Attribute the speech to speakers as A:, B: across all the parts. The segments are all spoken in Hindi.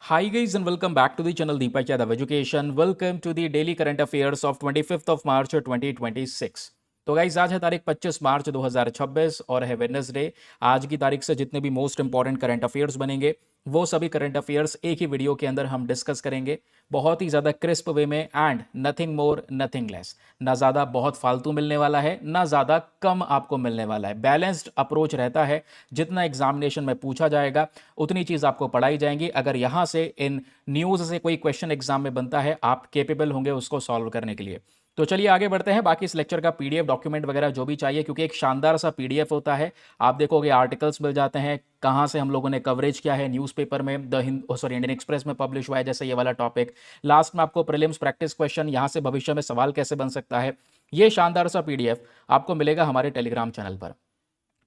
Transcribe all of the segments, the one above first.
A: Hi guys and welcome back to the channel Deepak Yadav Education. Welcome to the daily current affairs of 25th of March 2026. तो गाइज आज है तारीख 25 मार्च 2026 और है वेडनेसडे। आज की तारीख से जितने भी मोस्ट इंपॉर्टेंट करंट अफेयर्स बनेंगे वो सभी करंट अफेयर्स एक ही वीडियो के अंदर हम डिस्कस करेंगे, बहुत ही ज़्यादा क्रिस्प वे में and nothing more nothing less. ना ज़्यादा बहुत फालतू मिलने वाला है, ना ज़्यादा कम आपको मिलने वाला है। बैलेंस्ड अप्रोच रहता है। जितना एग्जामिनेशन में पूछा जाएगा उतनी चीज़ आपको पढ़ाई जाएंगी। अगर यहाँ से इन न्यूज़ से कोई क्वेश्चन एग्जाम में बनता है, आप केपेबल होंगे उसको सॉल्व करने के लिए। तो चलिए आगे बढ़ते हैं। बाकी इस लेक्चर का पीडीएफ डॉक्यूमेंट वगैरह जो भी चाहिए, क्योंकि एक शानदार सा पीडीएफ होता है। आप देखोगे आर्टिकल्स मिल जाते हैं, कहाँ से हम लोगों ने कवरेज किया है, न्यूज़पेपर में द हिंद इंडियन एक्सप्रेस में पब्लिश हुआ है, जैसे ये वाला टॉपिक। लास्ट में आपको प्रीलिम्स प्रैक्टिस क्वेश्चन, यहाँ से भविष्य में सवाल कैसे बन सकता है, ये शानदार सा पीडीएफ आपको मिलेगा हमारे टेलीग्राम चैनल पर।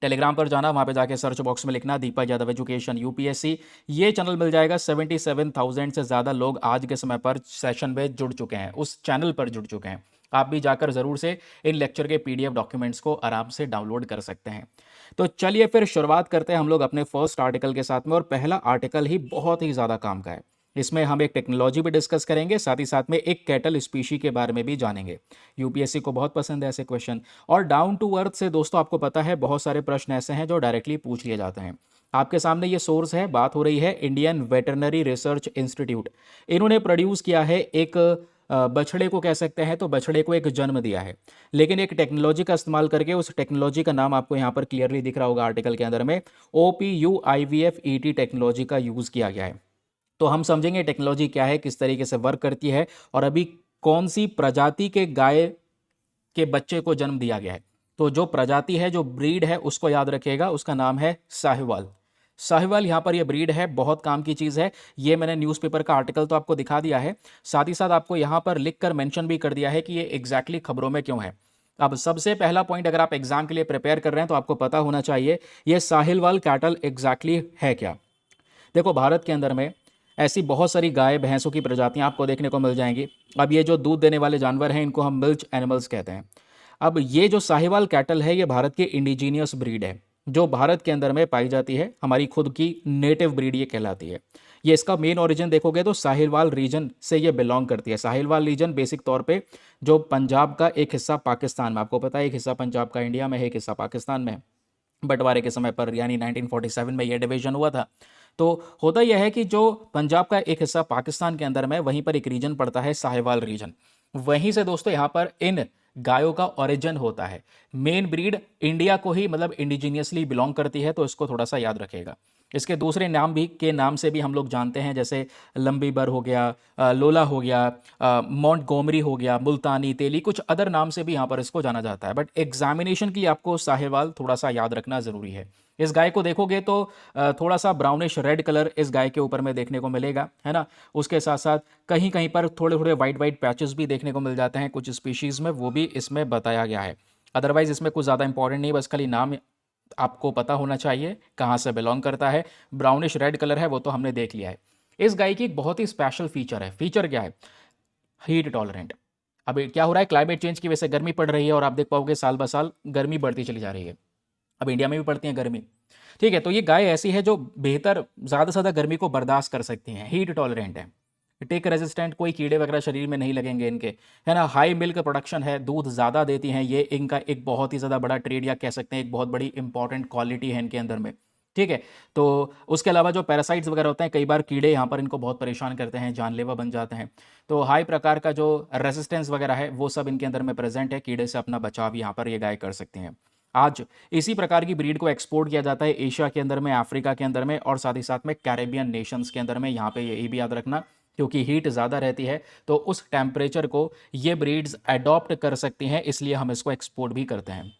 A: टेलीग्राम पर जाना, वहाँ पे जाके सर्च बॉक्स में लिखना दीपक यादव एजुकेशन यूपीएससी, ये चैनल मिल जाएगा। 77,000 से ज़्यादा लोग आज के समय पर सेशन में जुड़ चुके हैं, उस चैनल पर जुड़ चुके हैं। आप भी जाकर ज़रूर से इन लेक्चर के पीडीएफ डॉक्यूमेंट्स को आराम से डाउनलोड कर सकते हैं। तो चलिए फिर शुरुआत करते हैं हम लोग अपने फर्स्ट आर्टिकल के साथ में, और पहला आर्टिकल ही बहुत ही ज़्यादा काम का है। इसमें हम एक टेक्नोलॉजी भी डिस्कस करेंगे, साथ ही साथ में एक कैटल स्पीशी के बारे में भी जानेंगे। यूपीएससी को बहुत पसंद है ऐसे क्वेश्चन। और डाउन टू अर्थ से दोस्तों आपको पता है बहुत सारे प्रश्न ऐसे हैं जो डायरेक्टली पूछ लिए जाते हैं। आपके सामने ये सोर्स है, बात हो रही है इंडियन वेटरनरी रिसर्च इंस्टीट्यूट। इन्होंने प्रोड्यूस किया है एक बछड़े को, कह सकते हैं तो बछड़े को एक जन्म दिया है, लेकिन एक टेक्नोलॉजी का इस्तेमाल करके। उस टेक्नोलॉजी का नाम आपको यहाँ पर क्लियरली दिख रहा होगा आर्टिकल के अंदर में, OPUIVFET टेक्नोलॉजी का यूज़ किया गया है। तो हम समझेंगे टेक्नोलॉजी क्या है, किस तरीके से वर्क करती है, और अभी कौन सी प्रजाति के गाय के बच्चे को जन्म दिया गया है। तो जो प्रजाति है, जो ब्रीड है, उसको याद रखिएगा, उसका नाम है साहिवाल। साहिवाल यहाँ पर ये ब्रीड है, बहुत काम की चीज़ है। ये मैंने न्यूज़पेपर का आर्टिकल तो आपको दिखा दिया है, साथ ही साथ आपको यहाँ पर लिख कर मैंशन भी कर दिया है कि ये एग्जैक्टली खबरों में क्यों है। अब सबसे पहला पॉइंट, अगर आप एग्जाम के लिए प्रिपेयर कर रहे हैं तो आपको पता होना चाहिए ये साहिवाल कैटल एग्जैक्टली है क्या। देखो, भारत के अंदर में ऐसी बहुत सारी गाय भैंसों की प्रजातियां आपको देखने को मिल जाएंगी। अब ये जो दूध देने वाले जानवर हैं, इनको हम मिल्क एनिमल्स कहते हैं। अब ये जो साहिवाल कैटल है, ये भारत की इंडिजीनियस ब्रीड है, जो भारत के अंदर में पाई जाती है। हमारी खुद की नेटिव ब्रीड ये कहलाती है। ये इसका मेन ओरिजिन देखोगे तो साहिवाल रीजन से ये बिलोंग करती है। साहिवाल रीजन बेसिक तौर पे जो पंजाब का एक हिस्सा पाकिस्तान में, आपको पता है एक हिस्सा पंजाब का इंडिया में है, एक हिस्सा पाकिस्तान में है। बंटवारे के समय पर यानी 1947 में यह डिवीजन हुआ था। तो होता यह है कि जो पंजाब का एक हिस्सा पाकिस्तान के अंदर में, वहीं पर एक रीजन पड़ता है साहिवाल रीजन। वहीं से दोस्तों यहाँ पर इन गायों का ओरिजिन होता है। मेन ब्रीड इंडिया को ही मतलब इंडिजीनियसली बिलोंग करती है, तो इसको थोड़ा सा याद रखेगा। इसके दूसरे नाम भी के नाम से भी हम लोग जानते हैं, जैसे लंबीबर हो गया, लोला हो गया, मोंटगोमरी हो गया, मुल्तानी तेली, कुछ अदर नाम से भी यहाँ पर इसको जाना जाता है। बट एग्जामिनेशन की आपको साहिवाल थोड़ा सा याद रखना ज़रूरी है। इस गाय को देखोगे तो थोड़ा सा ब्राउनिश रेड कलर इस गाय के ऊपर में देखने को मिलेगा, है ना। उसके साथ साथ कहीं कहीं पर थोड़े थोड़े वाइट वाइट पैचेस भी देखने को मिल जाते हैं कुछ स्पीशीज़ में, वो भी इसमें बताया गया है। अदरवाइज इसमें कुछ ज़्यादा इंपॉर्टेंट नहीं, बस खाली नाम आपको पता होना चाहिए कहाँ से बिलोंग करता है। ब्राउनिश रेड कलर है वो तो हमने देख लिया है। इस गाय की एक बहुत ही स्पेशल फीचर है। फीचर क्या है? Heat tolerant. अभी क्या हो रहा है, क्लाइमेट चेंज की वजह से गर्मी पड़ रही है, और आप देख पाओगे साल ब साल गर्मी बढ़ती चली जा रही है। अब इंडिया में भी पड़ती है गर्मी, ठीक है। तो ये गाय ऐसी है जो बेहतर, ज़्यादा से ज़्यादा गर्मी को बर्दाश्त कर सकती हैं, हीट टॉलरेंट है, टेक रेजिस्टेंट, कोई कीड़े वगैरह शरीर में नहीं लगेंगे इनके, है ना। हाई मिल्क प्रोडक्शन है, दूध ज़्यादा देती हैं, ये इनका एक बहुत ही ज़्यादा बड़ा ट्रेड, या कह सकते हैं एक बहुत बड़ी इंपॉर्टेंट क्वालिटी है इनके अंदर में, ठीक है। तो उसके अलावा जो पैरासाइट्स वगैरह होते हैं, कई बार कीड़े यहाँ पर इनको बहुत परेशान करते हैं, जानलेवा बन जाते हैं। तो हाई प्रकार का जो रेजिस्टेंस वगैरह है वो सब इनके अंदर में प्रेजेंट है, कीड़े से अपना बचाव यहाँ पर ये गाय कर सकती हैं। आज इसी प्रकार की ब्रीड को एक्सपोर्ट किया जाता है एशिया के अंदर में, अफ्रीका के अंदर में, और साथ ही साथ में कैरेबियन नेशंस के अंदर में। यहाँ पे यही भी याद रखना, क्योंकि हीट ज़्यादा रहती है तो उस टेम्परेचर को ये ब्रीड्स अडॉप्ट कर सकती हैं, इसलिए हम इसको एक्सपोर्ट भी करते हैं।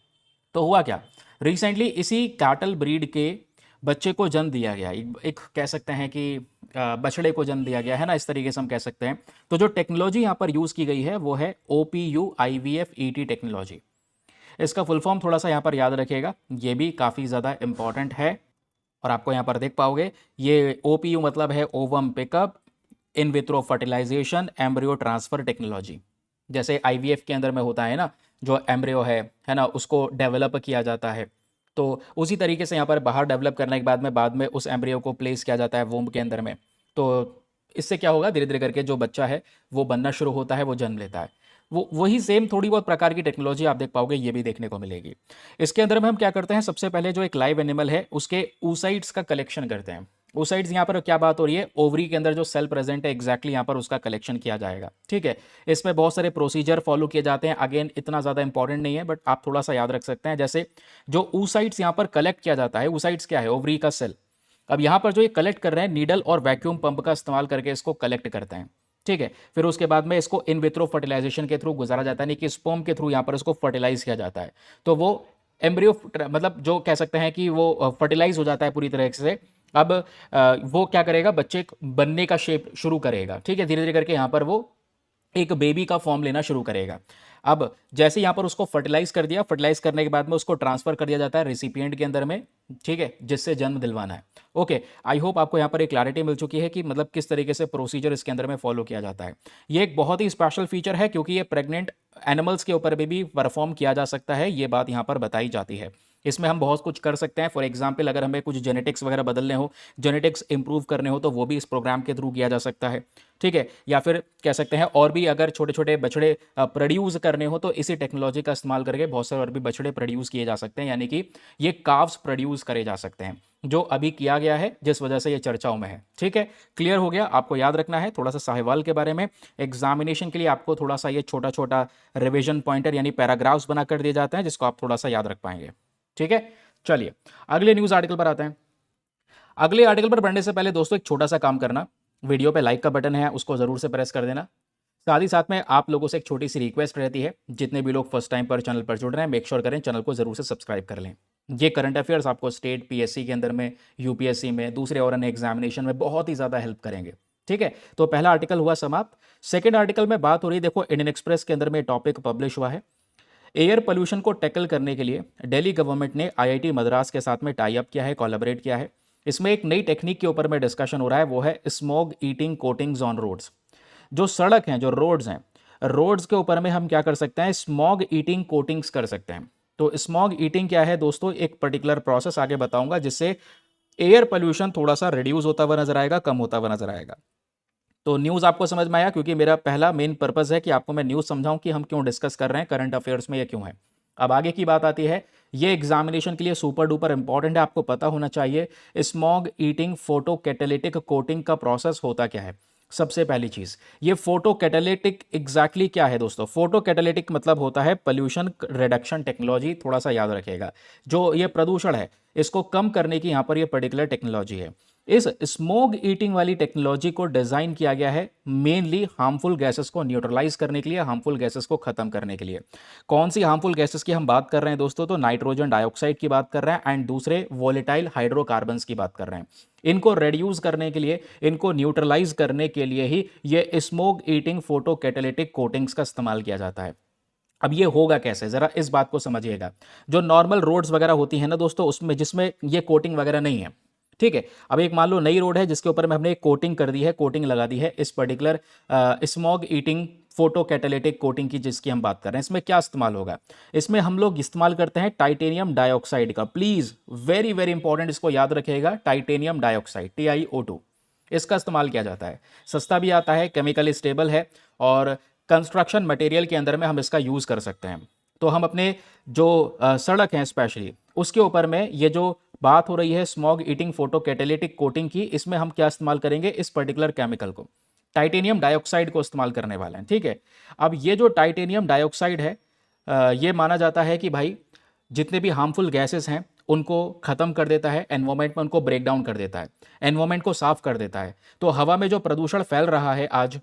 A: तो हुआ क्या, रिसेंटली इसी कैटल ब्रीड के बच्चे को जन्म दिया गया, एक कह सकते हैं कि बछड़े को जन्म दिया गया है ना, इस तरीके से हम कह सकते हैं। तो जो टेक्नोलॉजी यहाँ पर यूज़ की गई है वो है OPUIVFET टेक्नोलॉजी। इसका फुल फॉर्म थोड़ा सा यहाँ पर याद रखिएगा, ये भी काफ़ी ज़्यादा इंपॉर्टेंट है। और आपको यहाँ पर देख पाओगे ये OPU मतलब है ovum pickup in vitro fertilization embryo transfer technology. जैसे IVF के अंदर में होता है ना, जो एम्ब्रियो है ना, उसको डेवलप किया जाता है। तो उसी तरीके से यहाँ पर बाहर डेवलप करने के बाद में उस एम्ब्रियो को प्लेस किया जाता है वोम के अंदर में। तो इससे क्या होगा, धीरे धीरे करके जो बच्चा है वो बनना शुरू होता है, वो जन्म लेता है। वो वही सेम थोड़ी बहुत प्रकार की टेक्नोलॉजी आप देख पाओगे, ये भी देखने को मिलेगी। इसके अंदर में हम क्या करते हैं, सबसे पहले जो एक लाइव एनिमल है उसके oocytes का कलेक्शन करते हैं। oocytes यहाँ पर क्या बात हो रही है, ओवरी के अंदर जो सेल प्रेजेंट है एग्जैक्टली यहाँ पर उसका कलेक्शन किया जाएगा। ठीक है, इसमें बहुत सारे प्रोसीजर फॉलो किए जाते हैं। अगेन इतना ज़्यादा इंपॉर्टेंट नहीं है, बट आप थोड़ा सा याद रख सकते हैं। जैसे जो oocytes यहाँ पर कलेक्ट किया जाता है, oocytes क्या है, ओवरी का सेल। अब यहाँ पर जो ये कलेक्ट कर रहे हैं, नीडल और वैक्यूम पंप का इस्तेमाल करके इसको कलेक्ट करते हैं। ठीक है, फिर उसके बाद में इसको इन विट्रो फर्टिलाइजेशन के थ्रू गुजारा जाता है, नहीं कि स्पर्म के थ्रू यहाँ पर इसको फर्टिलाइज किया जाता है। तो वो एम्ब्रियो मतलब जो कह सकते हैं कि वो फर्टिलाइज हो जाता है पूरी तरह से। अब वो क्या करेगा, बच्चे बनने का शेप शुरू करेगा। ठीक है, धीरे धीरे करके यहाँ पर वो एक बेबी का फॉर्म लेना शुरू करेगा। अब जैसे यहाँ पर उसको फर्टिलाइज कर दिया, फर्टिलाइज करने के बाद में उसको ट्रांसफर कर दिया जाता है रिसिपिएंट के अंदर में। ठीक है, जिससे जन्म दिलवाना है। ओके, आई होप आपको यहाँ पर एक क्लैरिटी मिल चुकी है कि मतलब किस तरीके से प्रोसीजर इसके अंदर में फॉलो किया जाता है। ये एक बहुत ही स्पेशल फीचर है, क्योंकि ये प्रेग्नेंट एनिमल्स के ऊपर भी परफॉर्म किया जा सकता है, ये बात यहाँ पर बताई जाती है। इसमें हम बहुत कुछ कर सकते हैं। फॉर एग्जाम्पल, अगर हमें कुछ जेनेटिक्स वगैरह बदलने हो, जेनेटिक्स इंप्रूव करने हो, तो वो भी इस प्रोग्राम के थ्रू किया जा सकता है। ठीक है, या फिर कह सकते हैं और भी अगर छोटे छोटे बछड़े प्रोड्यूस करने हो, तो इसी टेक्नोलॉजी का इस्तेमाल करके बहुत सारे और भी बछड़े प्रोड्यूस किए जा सकते हैं, यानी कि ये काव्स प्रोड्यूस करे जा सकते हैं, जो अभी किया गया है, जिस वजह से ये चर्चाओं में है। ठीक है, क्लियर हो गया। आपको याद रखना है थोड़ा सा साहिवाल के बारे में। एग्जामिनेशन के लिए आपको थोड़ा सा ये छोटा छोटा रिविजन पॉइंटर यानी पैराग्राफ्स बना कर दिए जाते हैं, जिसको आप थोड़ा सा याद रख पाएंगे। ठीक है, चलिए अगले न्यूज़ आर्टिकल पर आते हैं। अगले आर्टिकल पर बढ़ने से पहले दोस्तों एक छोटा सा काम करना, वीडियो पे लाइक का बटन है उसको ज़रूर से प्रेस कर देना। साथ ही साथ में आप लोगों से एक छोटी सी रिक्वेस्ट रहती है, जितने भी लोग फर्स्ट टाइम पर चैनल पर जुड़ रहे हैं, मेक श्योर करें चैनल को ज़रूर से सब्सक्राइब कर लें। ये करंट अफेयर्स आपको स्टेट पीएससी के अंदर में, यूपीएससी में, दूसरे और अन्य एग्जामिनेशन में बहुत ही ज़्यादा हेल्प करेंगे। ठीक है, तो पहला आर्टिकल हुआ समाप्त। सेकेंड आर्टिकल में बात हो रही है, देखो इंडियन एक्सप्रेस के अंदर में टॉपिक पब्लिश हुआ है। एयर पोल्यूशन को टैकल करने के लिए दिल्ली गवर्नमेंट ने आईआईटी मद्रास के साथ में टाई अप किया है, कोलैबोरेट किया है। इसमें एक नई टेक्निक के ऊपर में डिस्कशन हो रहा है, वो है smog eating coatings on roads. जो सड़क हैं, जो रोड्स हैं, रोड्स के ऊपर में हम क्या कर सकते हैं, स्मॉग ईटिंग कोटिंग्स कर सकते हैं। तो स्मॉग ईटिंग क्या है दोस्तों, एक पर्टिकुलर प्रोसेस आगे बताऊंगा, जिससे एयर पोल्यूशन थोड़ा सा रिड्यूस होता हुआ नजर आएगा, कम होता हुआ नजर आएगा। तो न्यूज़ आपको समझ में आया, क्योंकि मेरा पहला मेन पर्पस है कि आपको मैं न्यूज़ समझाऊं कि हम क्यों डिस्कस कर रहे हैं करंट अफेयर्स में, ये क्यों है। अब आगे की बात आती है, ये एग्जामिनेशन के लिए सुपर डुपर इंपॉर्टेंट है, आपको पता होना चाहिए smog eating photo catalytic coating का प्रोसेस होता क्या है। सबसे पहली चीज, ये फोटो कैटालिटिक एग्जैक्टली क्या है दोस्तों। फोटो कैटालिटिक मतलब होता है पोल्यूशन रिडक्शन टेक्नोलॉजी, थोड़ा सा याद रखिएगा। जो ये प्रदूषण है इसको कम करने की यहाँ पर ये पर्टिकुलर टेक्नोलॉजी है। इस स्मोग ईटिंग वाली टेक्नोलॉजी को डिजाइन किया गया है मेनली हार्मफुल गैसेस को न्यूट्रलाइज करने के लिए, हार्मफुल गैसेस को खत्म करने के लिए। कौन सी हार्मफुल गैसेस की हम बात कर रहे हैं दोस्तों, तो नाइट्रोजन डाइऑक्साइड की बात कर रहे हैं एंड दूसरे वोलेटाइल हाइड्रोकार्बन्स की बात कर रहे हैं। इनको रेड्यूस करने के लिए, इनको न्यूट्रलाइज करने के लिए ही ये smog eating photocatalytic coatings का इस्तेमाल किया जाता है। अब ये होगा कैसे, जरा इस बात को समझिएगा। जो नॉर्मल रोड्स वगैरह होती है ना दोस्तों, उसमें जिसमें ये कोटिंग वगैरह नहीं है। ठीक है, अब एक मान लो नई रोड है जिसके ऊपर में हमने एक कोटिंग कर दी है, कोटिंग लगा दी है इस particular smog eating photo catalytic coating की, जिसकी हम बात कर रहे हैं। इसमें क्या इस्तेमाल होगा, इसमें हम लोग इस्तेमाल करते हैं टाइटेनियम डाइऑक्साइड का। प्लीज वेरी वेरी इंपॉर्टेंट, इसको याद रखिएगा, टाइटेनियम डाइऑक्साइड TiO2, इसका इस्तेमाल किया जाता है। सस्ता भी आता है, केमिकली स्टेबल है, और कंस्ट्रक्शन मटेरियल के अंदर में हम इसका यूज़ कर सकते हैं। तो हम अपने जो सड़क हैं स्पेशली, उसके ऊपर में ये जो बात हो रही है smog eating photo catalytic coating की, इसमें हम क्या इस्तेमाल करेंगे, इस पर्टिकुलर केमिकल को, टाइटेनियम डाइऑक्साइड को इस्तेमाल करने वाले हैं। ठीक है, अब ये जो टाइटेनियम डाइऑक्साइड है, ये माना जाता है कि भाई जितने भी हार्मफुल गैसेस हैं उनको ख़त्म कर देता है, एनवायरमेंट में उनको ब्रेक डाउन कर देता है, एनवायरमेंट को साफ कर देता है। तो हवा में जो प्रदूषण फैल रहा है आज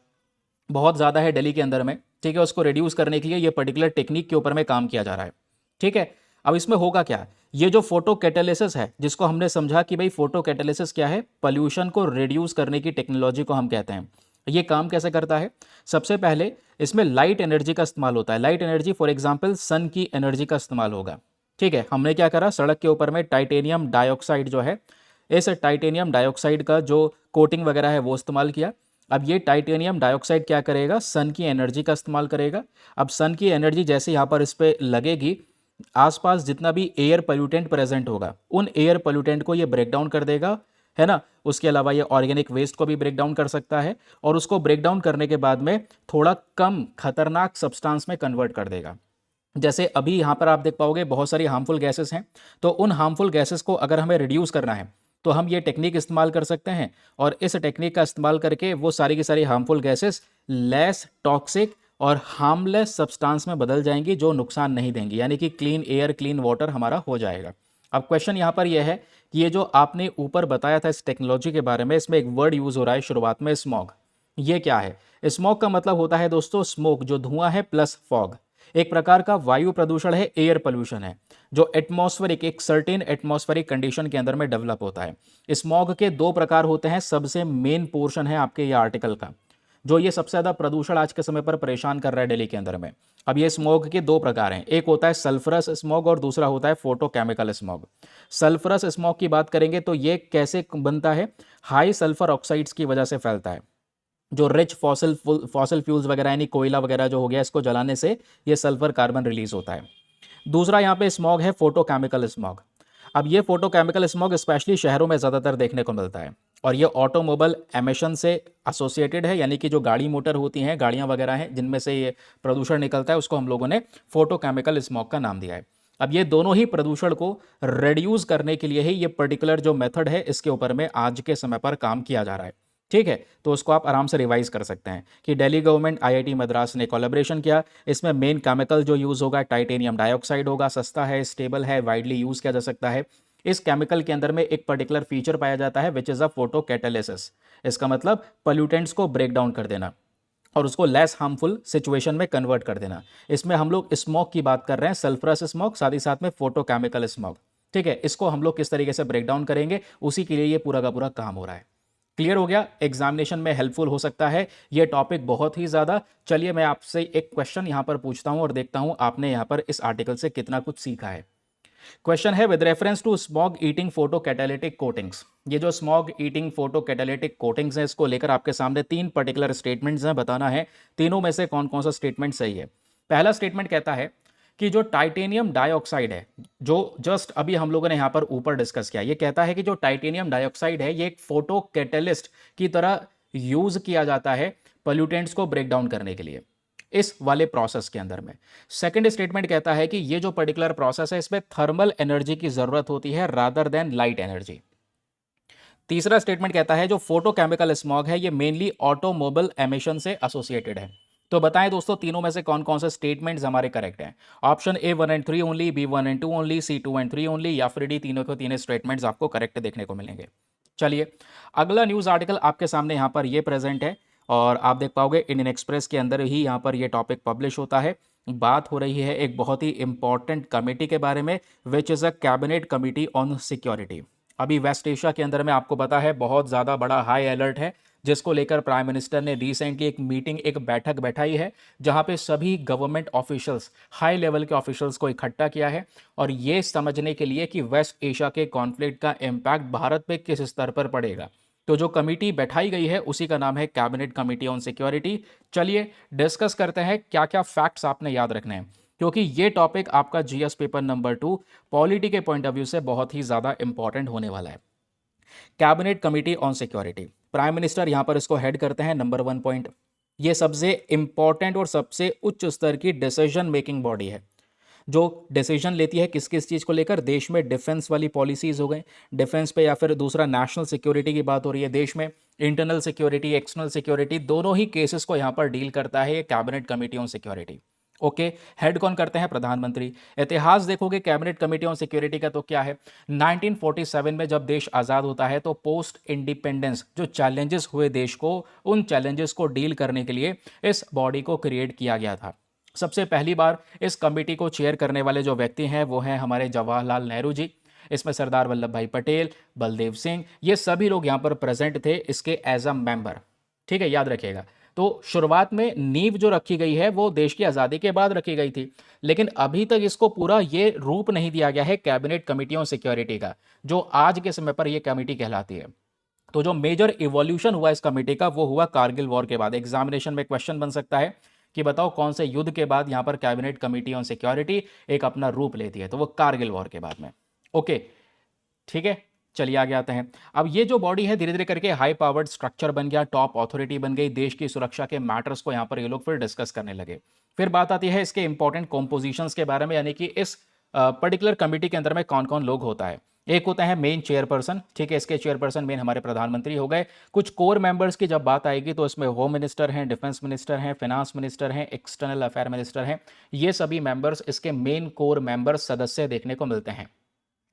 A: बहुत ज़्यादा है दिल्ली के अंदर में, ठीक है, उसको रिड्यूस करने के लिए ये पर्टिकुलर टेक्निक के ऊपर में काम किया जा रहा है। ठीक है, अब इसमें होगा क्या, ये जो फोटो कैटालिसिस है, जिसको हमने समझा कि भाई फोटो कैटालिसिस क्या है, पोल्यूशन को रिड्यूस करने की टेक्नोलॉजी को हम कहते हैं। ये काम कैसे करता है, सबसे पहले इसमें लाइट एनर्जी का इस्तेमाल होता है। Light energy for example sun की एनर्जी का इस्तेमाल होगा। ठीक है, हमने क्या करा, सड़क के ऊपर में टाइटेनियम डाइऑक्साइड जो है, इस टाइटेनियम डाइऑक्साइड का जो कोटिंग वगैरह है वो इस्तेमाल किया। अब ये टाइटेनियम डाइऑक्साइड क्या करेगा, सन की एनर्जी का इस्तेमाल करेगा। अब सन की एनर्जी जैसे यहाँ पर इस पर लगेगी, आसपास जितना भी एयर पोल्यूटेंट प्रेजेंट होगा, उन एयर पोल्यूटेंट को ये ब्रेक डाउन कर देगा, है ना। उसके अलावा ये ऑर्गेनिक वेस्ट को भी ब्रेक डाउन कर सकता है और उसको ब्रेक डाउन करने के बाद में थोड़ा कम खतरनाक सब्सटेंस में कन्वर्ट कर देगा। जैसे अभी यहाँ पर आप देख पाओगे बहुत सारी हार्मफुल गैसेस हैं, तो उन हार्मफुल गैसेस को अगर हमें रिड्यूस करना है तो हम ये टेक्निक इस्तेमाल कर सकते हैं और इस टेक्निक का इस्तेमाल करके वो सारी की सारी हार्मफुल गैसेस लेस टॉक्सिक और हार्मलेस सब्सटेंस में बदल जाएंगी जो नुकसान नहीं देंगी, यानी कि क्लीन एयर क्लीन वाटर हमारा हो जाएगा। अब क्वेश्चन यहाँ पर यह है कि ये जो आपने ऊपर बताया था इस टेक्नोलॉजी के बारे में, इसमें एक वर्ड यूज हो रहा है शुरुआत में, स्मॉग। ये क्या है? स्मॉग का मतलब होता है दोस्तों स्मोक जो धुआं है प्लस फॉग, एक प्रकार का वायु प्रदूषण है, एयर पोल्यूशन है जो एटमॉस्फेरिक एक सर्टेन एटमॉस्फेरिक कंडीशन के अंदर में डेवलप होता है। स्मॉग के दो प्रकार होते हैं, सबसे मेन पोर्शन है आपके ये आर्टिकल का, जो ये सबसे ज्यादा प्रदूषण आज के समय पर परेशान कर रहा है दिल्ली के अंदर में। अब ये स्मॉग के दो प्रकार हैं, एक होता है सल्फरस स्मॉग और दूसरा होता है फोटोकेमिकल स्मॉग। सल्फरस स्मॉग की बात करेंगे तो ये कैसे बनता है? हाई सल्फर ऑक्साइड्स की वजह से फैलता है। जो रिच फॉसिल फ्यूल्स वगैरह यानी कोयला वगैरह जो हो गया, इसको जलाने से ये सल्फर कार्बन रिलीज होता है। दूसरा यहाँ पे स्मॉग है फोटोकेमिकल स्मॉग। अब ये फोटोकेमिकल स्मॉग स्पेशली शहरों में ज़्यादातर देखने को मिलता है और ये ऑटोमोबाइल एमिशन से एसोसिएटेड है, यानी कि जो गाड़ी मोटर होती हैं, गाड़ियाँ वगैरह हैं जिनमें से ये प्रदूषण निकलता है, उसको हम लोगों ने फोटोकेमिकल स्मॉग का नाम दिया है। अब ये दोनों ही प्रदूषण को रिड्यूस करने के लिए ही ये पर्टिकुलर जो मेथड है इसके ऊपर में आज के समय पर काम किया जा रहा है। ठीक है, तो उसको आप आराम से रिवाइज कर सकते हैं कि दिल्ली गवर्नमेंट आईआईटी मद्रास ने कोलैबोरेशन किया। इसमें मेन केमिकल जो यूज होगा टाइटेनियम डाइऑक्साइड होगा, सस्ता है, स्टेबल है, वाइडली यूज किया जा सकता है। इस केमिकल के अंदर में एक पर्टिकुलर फीचर पाया जाता है which is a photo catalysis. इसका मतलब पोल्यूटेंट्स को ब्रेक डाउन कर देना और उसको लेस हार्मफुल सिचुएशन में कन्वर्ट कर देना। इसमें हम लोग स्मोक की बात कर रहे हैं, सल्फरस स्मोक, साथ ही साथ में फोटोकेमिकल स्मोक। ठीक है, इसको हम लोग किस तरीके से ब्रेक डाउन करेंगे, उसी के लिए ये पूरा का पूरा काम हो रहा है। क्लियर हो गया? एग्जामिनेशन में हेल्पफुल हो सकता है ये टॉपिक बहुत ही ज्यादा। चलिए मैं आपसे एक क्वेश्चन यहां पर पूछता हूं और देखता हूं आपने यहां पर इस आर्टिकल से कितना कुछ सीखा है। क्वेश्चन है with reference to smog eating photocatalytic coatings. ये जो smog eating photocatalytic coatings है, इसको लेकर आपके सामने तीन पर्टिकुलर स्टेटमेंट्स हैं, बताना है तीनों में से कौन कौन सा स्टेटमेंट सही है। पहला स्टेटमेंट कहता है कि जो टाइटेनियम डाइऑक्साइड है, जो जस्ट अभी हम लोगों ने यहां पर ऊपर डिस्कस किया, ये कहता है कि जो टाइटेनियम डाइऑक्साइड है ये एक फोटो कैटलिस्ट की तरह यूज किया जाता है पोल्यूटेंट्स को ब्रेक डाउन करने के लिए इस वाले प्रोसेस के अंदर में। सेकंड स्टेटमेंट कहता है कि ये जो पर्टिकुलर प्रोसेस है इसमें थर्मल एनर्जी की जरूरत होती है रादर देन लाइट एनर्जी। तीसरा स्टेटमेंट कहता है जो फोटोकेमिकल स्मॉग है ये मेनली ऑटोमोबाइल एमिशन से एसोसिएटेड है। तो बताएं दोस्तों तीनों में से कौन कौन से स्टेटमेंट्स हमारे करेक्ट हैं? Option A 1 and 3 only, B 1 and 2 only, C 2 and 3 only, या फिर डी तीनों के तीनों स्टेटमेंट्स आपको करेक्ट देखने को मिलेंगे। चलिए अगला न्यूज आर्टिकल आपके सामने यहाँ पर ये प्रेजेंट है और आप देख पाओगे इंडियन एक्सप्रेस के अंदर ही यहाँ पर ये टॉपिक पब्लिश होता है। बात हो रही है एक बहुत ही इंपॉर्टेंट कमेटी के बारे में which is a cabinet committee on security. अभी वेस्ट एशिया के अंदर में आपको पता है बहुत ज़्यादा बड़ा हाई अलर्ट है, जिसको लेकर प्राइम मिनिस्टर ने रिसेंटली एक मीटिंग एक बैठक बैठाई है जहां पे सभी गवर्नमेंट ऑफिशियल्स, हाई लेवल के ऑफिशियल्स को इकट्ठा किया है और ये समझने के लिए कि वेस्ट एशिया के कॉन्फ्लिक्ट का इम्पैक्ट भारत पे किस स्तर पर पड़ेगा। तो जो कमेटी बैठाई गई है उसी का नाम है कैबिनेट कमेटी ऑन सिक्योरिटी। चलिए डिस्कस करते हैं क्या क्या फैक्ट्स आपने याद रखने हैं, क्योंकि ये टॉपिक आपका जीएस पेपर नंबर 2 पॉलिटी के पॉइंट ऑफ व्यू से बहुत ही ज़्यादा इंपॉर्टेंट होने वाला है। Cabinet committee on security, prime minister यहां पर इसको हेड करते हैं। नंबर 1 पॉइंट, ये सबसे इंपॉर्टेंट और सबसे उच्च स्तर की डिसीजन मेकिंग बॉडी है जो डिसीजन लेती है किस किस चीज़ को लेकर। देश में डिफेंस वाली पॉलिसीज हो गए, डिफेंस पे, या फिर दूसरा नेशनल सिक्योरिटी की बात हो रही है देश में, इंटरनल सिक्योरिटी एक्सटर्नल सिक्योरिटी, दोनों ही केसेस को यहाँ पर डील करता है ये cabinet committee on security. Okay, head कौन करते हैं? प्रधानमंत्री। इतिहास देखोगे कैबिनेट कमेटी ऑन सिक्योरिटी का तो क्या है, 1947 में जब देश आज़ाद होता है तो पोस्ट इंडिपेंडेंस जो चैलेंजेस हुए देश को, उन चैलेंजेस को डील करने के लिए इस बॉडी को क्रिएट किया गया था। सबसे पहली बार इस कमेटी को चेयर करने वाले जो व्यक्ति हैं वो हैं हमारे जवाहरलाल नेहरू जी। इसमें सरदार वल्लभ भाई पटेल, बलदेव सिंह, ये सभी लोग यहाँ पर प्रेजेंट थे इसके एज अ मेंबर। ठीक है, याद रखिएगा। तो शुरुआत में नींव जो रखी गई है वो देश की आज़ादी के बाद रखी गई थी, लेकिन अभी तक इसको पूरा ये रूप नहीं दिया गया है कैबिनेट कमेटी ऑन सिक्योरिटी का, जो आज के समय पर यह कमेटी कहलाती है। तो जो मेजर इवोल्यूशन हुआ इस कमेटी का वो हुआ कारगिल वॉर के बाद। एग्जामिनेशन में क्वेश्चन बन सकता है कि बताओ कौन से युद्ध के बाद यहां पर कैबिनेट कमेटी ऑन सिक्योरिटी एक अपना रूप लेती है, तो वो कारगिल वॉर के बाद में। ओके, ठीक है, चलिए आगे आते हैं। अब ये जो बॉडी है धीरे धीरे करके हाई पावर्ड स्ट्रक्चर बन गया, टॉप अथॉरिटी बन गई, देश की सुरक्षा के मैटर्स को यहाँ पर ये लोग फिर डिस्कस करने लगे। फिर बात आती है इसके इंपॉर्टेंट कॉम्पोजिशंस के बारे में, यानी कि इस पर्टिकुलर कमिटी के अंदर में कौन कौन लोग होता है। एक होता है मेन चेयरपर्सन, ठीक है, इसके चेयरपर्सन मेन हमारे प्रधानमंत्री हो गए। कुछ कोर मेंबर्स की जब बात आएगी तो इसमें होम मिनिस्टर हैं, डिफेंस मिनिस्टर हैं, फाइनेंस मिनिस्टर हैं, एक्सटर्नल अफेयर मिनिस्टर हैं। ये सभी मेंबर्स इसके मेन कोर मेंबर्स सदस्य देखने को मिलते हैं।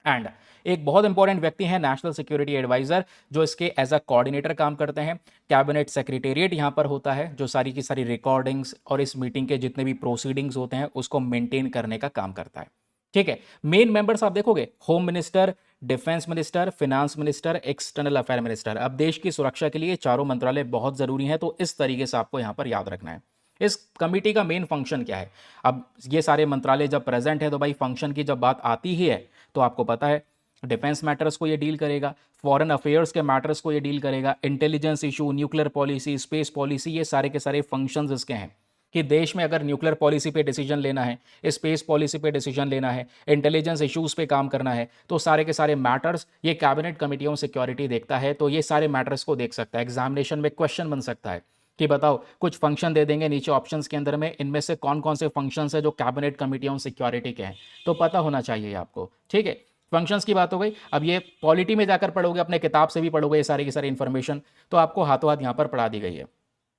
A: एंड एक बहुत इंपॉर्टेंट व्यक्ति है नेशनल सिक्योरिटी एडवाइजर, जो इसके एज अ कोऑर्डिनेटर काम करते हैं। कैबिनेट सेक्रेटेरिएट यहाँ पर होता है, जो सारी की सारी रिकॉर्डिंग्स और इस मीटिंग के जितने भी प्रोसीडिंग्स होते हैं उसको मेंटेन करने का काम करता है। ठीक है, मेन मेंबर्स आप देखोगे home minister, defence minister, finance minister, external affair minister. अब देश की सुरक्षा के लिए चारों मंत्रालय बहुत जरूरी हैं, तो इस तरीके से आपको यहां पर याद रखना है। इस कमिटी का मेन फंक्शन क्या है। अब ये सारे मंत्रालय जब प्रेजेंट है तो भाई फंक्शन की जब बात आती ही है तो आपको पता है डिफेंस मैटर्स को ये डील करेगा, फॉरेन अफेयर्स के मैटर्स को ये डील करेगा, intelligence issue, nuclear policy, space policy, ये सारे के सारे फंक्शंस इसके हैं कि देश में अगर न्यूक्लियर पॉलिसी पे डिसीजन लेना है, स्पेस पॉलिसी पे डिसीजन लेना है, इंटेलिजेंस इश्यूज पे काम करना है, तो सारे के सारे मैटर्स ये कैबिनेट कमिटी ऑन सिक्योरिटी देखता है। तो ये सारे मैटर्स को देख सकता है। एग्जामिनेशन में क्वेश्चन बन सकता है कि बताओ, कुछ फंक्शन दे देंगे नीचे ऑप्शंस के अंदर में, इनमें से कौन कौन से फंक्शंस है जो कैबिनेट कमिटी ऑन सिक्योरिटी के हैं, तो पता होना चाहिए आपको। ठीक है, फंक्शंस की बात हो गई। अब ये पॉलिटी में जाकर पढ़ोगे, अपने किताब से भी पढ़ोगे, ये सारी की सारी इन्फॉर्मेशन तो आपको हाथों हाथ यहाँ पर पढ़ा दी गई है।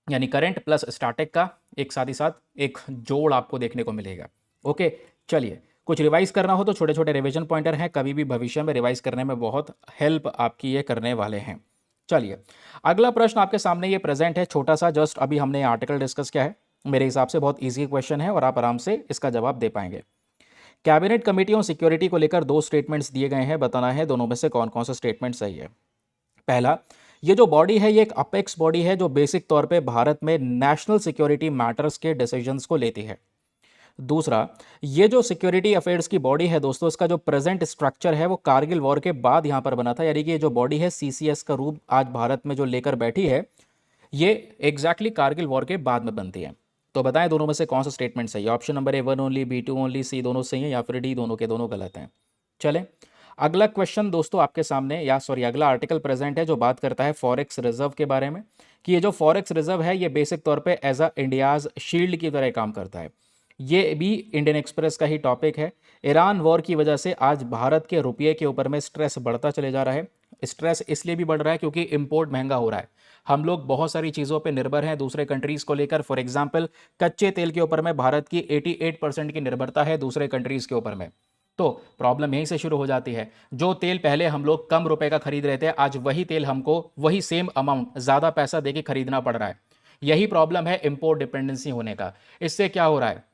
A: यानी करंट प्लस स्टैटिक का एक साथ ही साथ एक जोड़ आपको देखने को मिलेगा। ओके, चलिए, कुछ रिवाइज करना हो तो छोटे छोटे रिवीजन पॉइंटर हैं, कभी भी भविष्य में रिवाइज करने में बहुत हेल्प आपकी ये करने वाले हैं। चलिए, अगला प्रश्न आपके सामने ये प्रेजेंट है, छोटा सा, जस्ट अभी हमने आर्टिकल डिस्कस किया है। मेरे हिसाब से बहुत ईजी क्वेश्चन है और आप आराम से इसका जवाब दे पाएंगे। कैबिनेट कमेटी ऑन सिक्योरिटी को लेकर दो स्टेटमेंट्स दिए गए हैं, बताना है दोनों में से कौन कौन सा स्टेटमेंट सही है। पहला, ये जो बॉडी है ये एक अपेक्स बॉडी है जो बेसिक तौर पे भारत में नेशनल सिक्योरिटी मैटर्स के डिसीजंस को लेती है। दूसरा, ये जो सिक्योरिटी अफेयर्स की बॉडी है दोस्तों, इसका जो प्रेजेंट स्ट्रक्चर है वो कारगिल वॉर के बाद यहां पर बना था, यानी कि ये जो बॉडी है सीसीएस का रूप आज भारत में जो लेकर बैठी है, ये एग्जैक्टली कारगिल वॉर के बाद में बनती है। तो बताएं दोनों में से कौन सा स्टेटमेंट सही है। Option number A 1 only, B 2 only, C दोनों सही है, या फिर डी दोनों के दोनों गलत हैं। चलें, अगला क्वेश्चन दोस्तों आपके सामने, या सॉरी अगला आर्टिकल प्रेजेंट है जो बात करता है फॉरेक्स रिजर्व के बारे में, कि ये जो फॉरेक्स रिजर्व है ये बेसिक तौर पे एज अ इंडियाज शील्ड की तरह काम करता है। ये भी इंडियन एक्सप्रेस का ही टॉपिक है। ईरान वॉर की वजह से आज भारत के रुपये के ऊपर में स्ट्रेस बढ़ता चले जा रहा है। स्ट्रेस इसलिए भी बढ़ रहा है क्योंकि इंपोर्ट महंगा हो रहा है। हम लोग बहुत सारी चीज़ों पे निर्भर हैं दूसरे कंट्रीज़ को लेकर। फॉर एग्जांपल, कच्चे तेल के ऊपर में भारत की 88% की निर्भरता है दूसरे कंट्रीज़ के ऊपर में। तो प्रॉब्लम यहीं से शुरू हो जाती है। जो तेल पहले हम लोग कम रुपए का खरीद रहे थे, आज वही तेल हमको वही सेम अमाउंट ज़्यादा पैसा देके खरीदना पड़ रहा है। यही प्रॉब्लम है इंपोर्ट डिपेंडेंसी होने का। इससे क्या हो रहा है,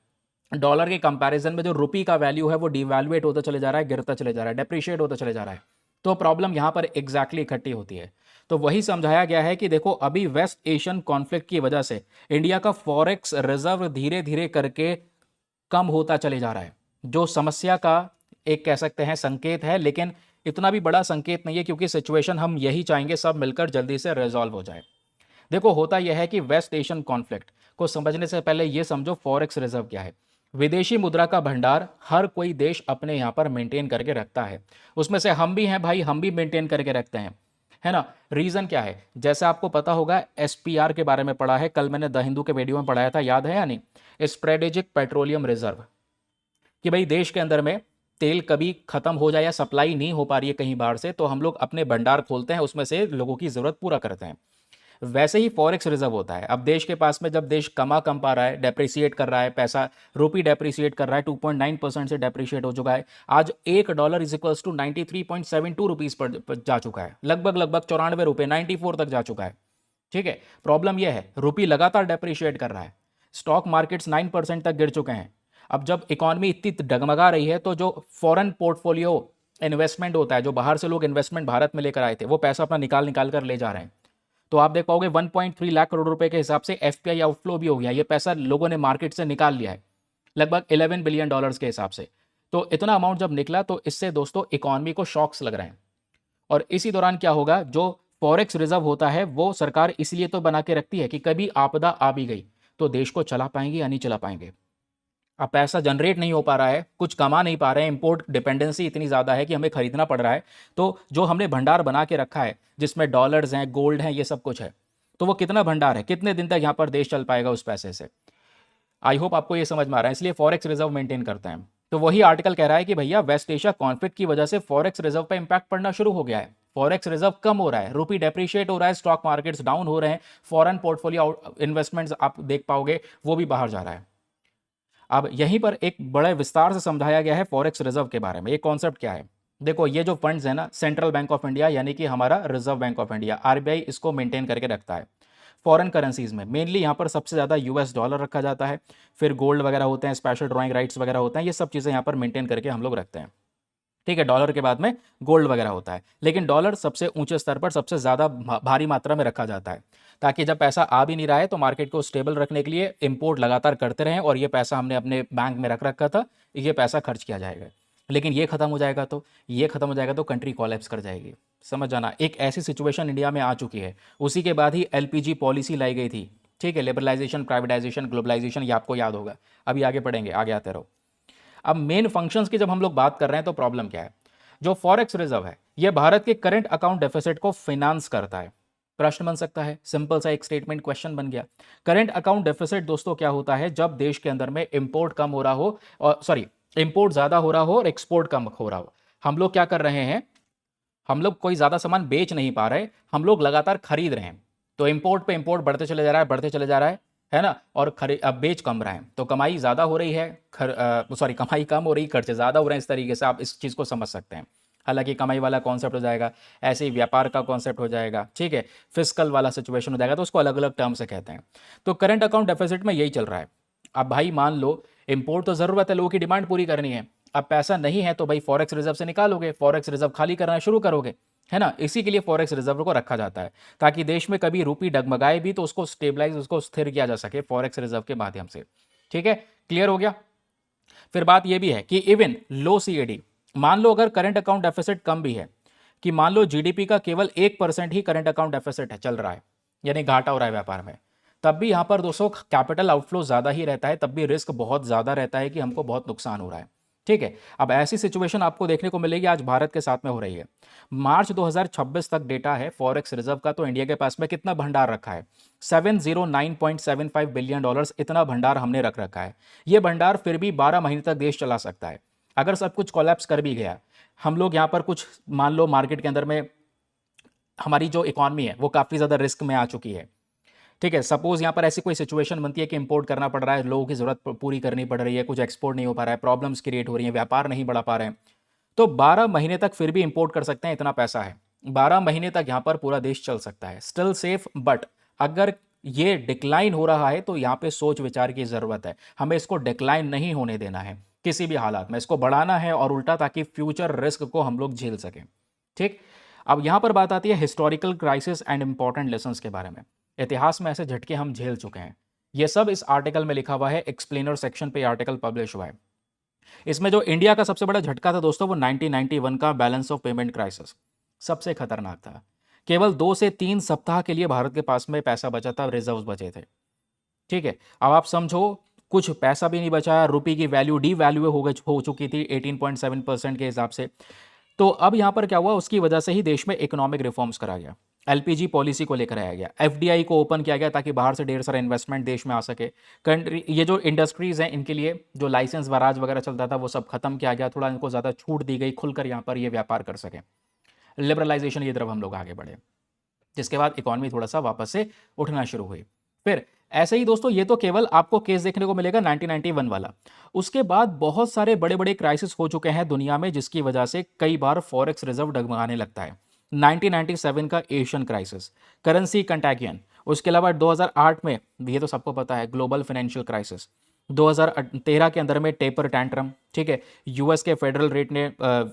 A: डॉलर के कंपैरिजन में जो रुपी का वैल्यू है वो डिवैल्यूएट होता चले जा रहा है, गिरता चले जा रहा है, डेप्रिशिएट होता चले जा रहा है। तो प्रॉब्लम यहां पर एग्जैक्टली इकट्ठी होती है। तो वही समझाया गया है कि देखो, अभी वेस्ट एशियन कॉन्फ्लिक्ट की वजह से इंडिया का फॉरेक्स रिजर्व धीरे धीरे करके कम होता चले जा रहा है, जो समस्या का एक कह सकते हैं संकेत है, लेकिन इतना भी बड़ा संकेत नहीं है क्योंकि सिचुएशन हम यही चाहेंगे सब मिलकर जल्दी से रिजॉल्व हो जाए। देखो, होता यह है कि वेस्ट एशियन कॉन्फ्लिक्ट को समझने से पहले यह समझो फॉरेक्स रिजर्व क्या है। विदेशी मुद्रा का भंडार हर कोई देश अपने यहां पर मेंटेन करके रखता है, उसमें से हम भी हैं भाई, हम भी मेंटेन करके रखते हैं, है ना। रीजन क्या है, जैसे आपको पता होगा एसपीआर के बारे में पढ़ा है, कल मैंने द हिंदू के वीडियो में पढ़ाया था, याद है या नहीं। स्ट्रेटेजिक पेट्रोलियम रिजर्व, कि भाई देश के अंदर में तेल कभी खत्म हो जाए या सप्लाई नहीं हो पा रही है कहीं बाहर से, तो हम लोग अपने भंडार खोलते हैं, उसमें से लोगों की जरूरत पूरा करते हैं। वैसे ही फॉरेक्स रिजर्व होता है। अब देश के पास में जब देश कम पा रहा है, डेप्रिसिएट कर रहा है पैसा, रुपी डेप्रिसिएट कर रहा है, 2.9% से डेप्रिशिएट हो चुका है। आज $1 is equals to 93.72 rupees per जा चुका है, लगभग लगभग 94 रुपये, 94 तक जा चुका है। ठीक है, प्रॉब्लम यह है रुपी लगातार डेप्रिशिएट कर रहा है, स्टॉक मार्केट्स 9% तक गिर चुके हैं। अब जब इकॉनमी इतनी डगमगा रही है तो जो फॉरेन पोर्टफोलियो इन्वेस्टमेंट होता है, जो बाहर से लोग इन्वेस्टमेंट भारत में लेकर आए थे, वो पैसा अपना निकाल निकाल कर ले जा रहे हैं। तो आप देख पाओगे 1.3 लाख करोड़ रुपए के हिसाब से एफपीआई आउटफ्लो भी हो गया। ये पैसा लोगों ने मार्केट से निकाल लिया है, लगभग $11 बिलियन के हिसाब से। तो इतना अमाउंट जब निकला तो इससे दोस्तों इकॉनमी को शॉक्स लग रहे हैं। और इसी दौरान क्या होगा, जो फॉरेक्स रिजर्व होता है वो सरकार इसलिए तो बना के रखती है कि कभी आपदा आ भी गई तो देश को चला पाएंगे या नहीं चला पाएंगे। अब पैसा जनरेट नहीं हो पा रहा है, कुछ कमा नहीं पा रहे हैं, इंपोर्ट डिपेंडेंसी इतनी ज़्यादा है कि हमें खरीदना पड़ रहा है। तो जो हमने भंडार बना के रखा है, जिसमें डॉलर्स हैं, गोल्ड हैं, ये सब कुछ है, तो वो कितना भंडार है, कितने दिन तक यहाँ पर देश चल पाएगा उस पैसे से। आई होप आपको ये समझ में आ रहा है, इसलिए फॉरेक्स रिजर्व मेंटेन करते हैं। तो वही आर्टिकल कह रहा है कि भैया वेस्ट एशिया कॉन्फ्लिक्ट की वजह से फॉरेक्स रिजर्व पे इंपैक्ट पड़ना शुरू हो गया है, फॉरेक्स रिजर्व कम हो रहा है, रूपी डेप्रिशिएट हो रहा है, स्टॉक मार्केट्स डाउन हो रहे हैं, फॉरेन पोर्टफोलियो इन्वेस्टमेंट्स आप देख पाओगे वो भी बाहर जा रहा है। अब यहीं पर एक बड़े विस्तार से समझाया गया है फॉरेक्स रिजर्व के बारे में। ये कॉन्सेप्ट क्या है, देखो ये जो फंड्स है ना, सेंट्रल बैंक ऑफ इंडिया यानी कि हमारा reserve bank of India RBI इसको मेंटेन करके रखता है। फॉरेन करेंसीज में मेनली यहाँ पर सबसे ज़्यादा यूएस डॉलर रखा जाता है, फिर गोल्ड वगैरह होते हैं, स्पेशल ड्राइंग राइट्स वगैरह होते हैं, ये सब चीज़ें यहाँ पर मेंटेन करके हम लोग रखते हैं। ठीक है, डॉलर के बाद में गोल्ड वगैरह होता है, लेकिन डॉलर सबसे ऊंचे स्तर पर सबसे ज़्यादा भारी मात्रा में रखा जाता है, ताकि जब पैसा आ भी नहीं रहा है तो मार्केट को स्टेबल रखने के लिए इंपोर्ट लगातार करते रहें, और ये पैसा हमने अपने बैंक में रख रखा था, ये पैसा खर्च किया जाएगा। लेकिन ये खत्म हो जाएगा तो कंट्री कोलैप्स कर जाएगी। समझ जाना, एक ऐसी सिचुएशन इंडिया में आ चुकी है। उसी के बाद ही एलपीजी पॉलिसी लाई गई थी। ठीक है, लिबरलाइजेशन, प्राइवेटाइजेशन, ग्लोबलाइजेशन, ये आपको याद होगा। अभी आगे पढ़ेंगे, आगे आते रहो। अब मेन फंक्शंस की जब हम लोग बात कर रहे हैं तो प्रॉब्लम क्या है, जो फॉरेक्स रिजर्व है ये भारत के करंट अकाउंट डेफिसिट को फाइनेंस करता है। प्रश्न बन सकता है, सिंपल सा एक स्टेटमेंट क्वेश्चन बन गया। करंट अकाउंट डेफिसिट दोस्तों क्या होता है, जब देश के अंदर में इंपोर्ट कम हो रहा हो, और सॉरी, इंपोर्ट ज्यादा हो रहा हो और एक्सपोर्ट कम हो रहा हो। हम लोग क्या कर रहे हैं, हम लोग कोई ज्यादा सामान बेच नहीं पा रहे, हम लोग लगातार खरीद रहे हैं। तो इंपोर्ट पे इंपोर्ट बढ़ते चले जा रहा है, बढ़ते चले जा रहा है ना, और अब बेच कम रहे हैं तो कमाई ज़्यादा हो रही है, कमाई कम हो रही, खर्चे ज़्यादा हो रहे हैं। इस तरीके से आप इस चीज़ को समझ सकते हैं। हालांकि कमाई वाला कॉन्सेप्ट हो जाएगा, ऐसे ही व्यापार का कॉन्सेप्ट हो जाएगा, ठीक है, फिस्कल वाला सिचुएशन हो जाएगा, तो उसको अलग अलग टर्म से कहते हैं। तो करंट अकाउंट डेफिसिट में यही चल रहा है। अब भाई मान लो इंपोर्ट तो ज़रूरत है, लोगों की डिमांड पूरी करनी है, अब पैसा नहीं है तो भाई फॉरेक्स रिजर्व से निकालोगे, फॉरेक्स रिजर्व खाली करना शुरू करोगे, है ना। इसी के लिए फॉरेक्स रिजर्व को रखा जाता है, ताकि देश में कभी रूपी डगमगाए भी तो उसको स्टेबलाइज, उसको स्थिर किया जा सके फॉरेक्स रिजर्व के माध्यम से। ठीक है, क्लियर हो गया। फिर बात यह भी है कि इवन लो सीएडी, मान लो अगर करंट अकाउंट डेफिसिट कम भी है, कि मान लो जीडीपी का केवल 1% ही करंट अकाउंट डेफिसिट है, चल रहा है, यानी घाटा हो रहा है व्यापार में, तब भी यहां पर दोस्तों कैपिटल आउटफ्लो ज्यादा ही रहता है, तब भी रिस्क बहुत ज्यादा रहता है कि हमको बहुत नुकसान हो रहा है। ठीक है, अब ऐसी सिचुएशन आपको देखने को मिलेगी, आज भारत के साथ में हो रही है। मार्च 2026 तक डेटा है फॉरेक्स रिजर्व का, तो इंडिया के पास में कितना भंडार रखा है, 709.75 बिलियन डॉलर्स, इतना भंडार हमने रख रखा है। ये भंडार फिर भी 12 महीने तक देश चला सकता है। अगर सब कुछ कोलैप्स कर भी गया, हम लोग यहाँ पर कुछ मान लो मार्केट के अंदर में हमारी जो इकॉनमी है वो काफ़ी ज़्यादा रिस्क में आ चुकी है। ठीक है, सपोज यहाँ पर ऐसी कोई सिचुएशन बनती है कि इंपोर्ट करना पड़ रहा है, लोगों की ज़रूरत पूरी करनी पड़ रही है, कुछ एक्सपोर्ट नहीं हो पा रहा है, प्रॉब्लम्स क्रिएट हो रही हैं, व्यापार नहीं बढ़ा पा रहे हैं, तो 12 महीने तक फिर भी इंपोर्ट कर सकते हैं, इतना पैसा है। 12 महीने तक यहाँ पर पूरा देश चल सकता है, स्टिल सेफ। बट अगर ये डिक्लाइन हो रहा है तो यहाँ पे सोच विचार की ज़रूरत है, हमें इसको डिक्लाइन नहीं होने देना है किसी भी हालात में, इसको बढ़ाना है और उल्टा, ताकि फ्यूचर रिस्क को हम लोग झेल सकें। ठीक, अब यहाँ पर बात आती है historical crisis and important lessons के बारे में। इतिहास में ऐसे झटके हम झेल चुके हैं, ये सब इस आर्टिकल में लिखा हुआ है, एक्सप्लेनर सेक्शन पे आर्टिकल पब्लिश हुआ है। इसमें जो इंडिया का सबसे बड़ा झटका था दोस्तों, वो 1991 का बैलेंस ऑफ पेमेंट क्राइसिस सबसे खतरनाक था। केवल 2 से 3 सप्ताह के लिए भारत के पास में पैसा बचा था, रिजर्व बचे थे। ठीक है, अब आप समझो, कुछ पैसा भी नहीं बचा, रुपये की वैल्यू डी वैल्यू हो चुकी थी 18.7% के हिसाब से। तो अब यहां पर क्या हुआ, उसकी वजह से ही देश में इकोनॉमिक रिफॉर्म्स करा गया, एलपीजी पॉलिसी को लेकर आया गया, एफडीआई को ओपन किया गया ताकि बाहर से ढेर सारा इन्वेस्टमेंट देश में आ सके। कंट्री, ये जो इंडस्ट्रीज हैं इनके लिए जो लाइसेंस वराज वगैरह चलता था वो सब खत्म किया गया, थोड़ा इनको ज़्यादा छूट दी गई, खुलकर यहाँ पर ये व्यापार कर सकें। लिबरलाइजेशन की तरफ हम लोग आगे बढ़े, जिसके बाद इकॉनमी थोड़ा सा वापस से उठना शुरू हुई। फिर ऐसे ही दोस्तों, ये तो केवल आपको केस देखने को मिलेगा 1991 वाला। उसके बाद बहुत सारे बड़े बड़े क्राइसिस हो चुके हैं दुनिया में, जिसकी वजह से कई बार फॉरेक्स रिजर्व डगमगाने लगता है। 1997 का एशियन क्राइसिस, करेंसी कंटैगियन, उसके अलावा 2008 में, ये तो सबको पता है, ग्लोबल फाइनेंशियल क्राइसिस, 2013 के अंदर में टेपर टैंट्रम। ठीक है, यूएस के फेडरल रेट ने,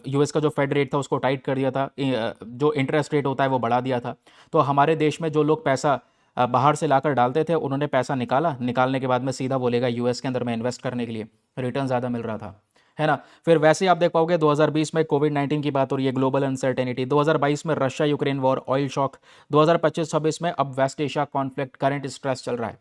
A: यूएस का जो फेड रेट था उसको टाइट कर दिया था, जो इंटरेस्ट रेट होता है वो बढ़ा दिया था। तो हमारे देश में जो लोग पैसा बाहर से लाकर डालते थे, उन्होंने पैसा निकाला, निकालने के बाद में सीधा बोलेगा यूएस के अंदर में इन्वेस्ट करने के लिए, रिटर्न ज़्यादा मिल रहा था, है ना। फिर वैसे ही आप देख पाओगे 2020 में कोविड-19 की बात हो रही है, ग्लोबल अनसर्टेनिटी, 2022 में Russia Ukraine war, oil shock, 2025-26 में अब West Asia conflict, current stress चल रहा है।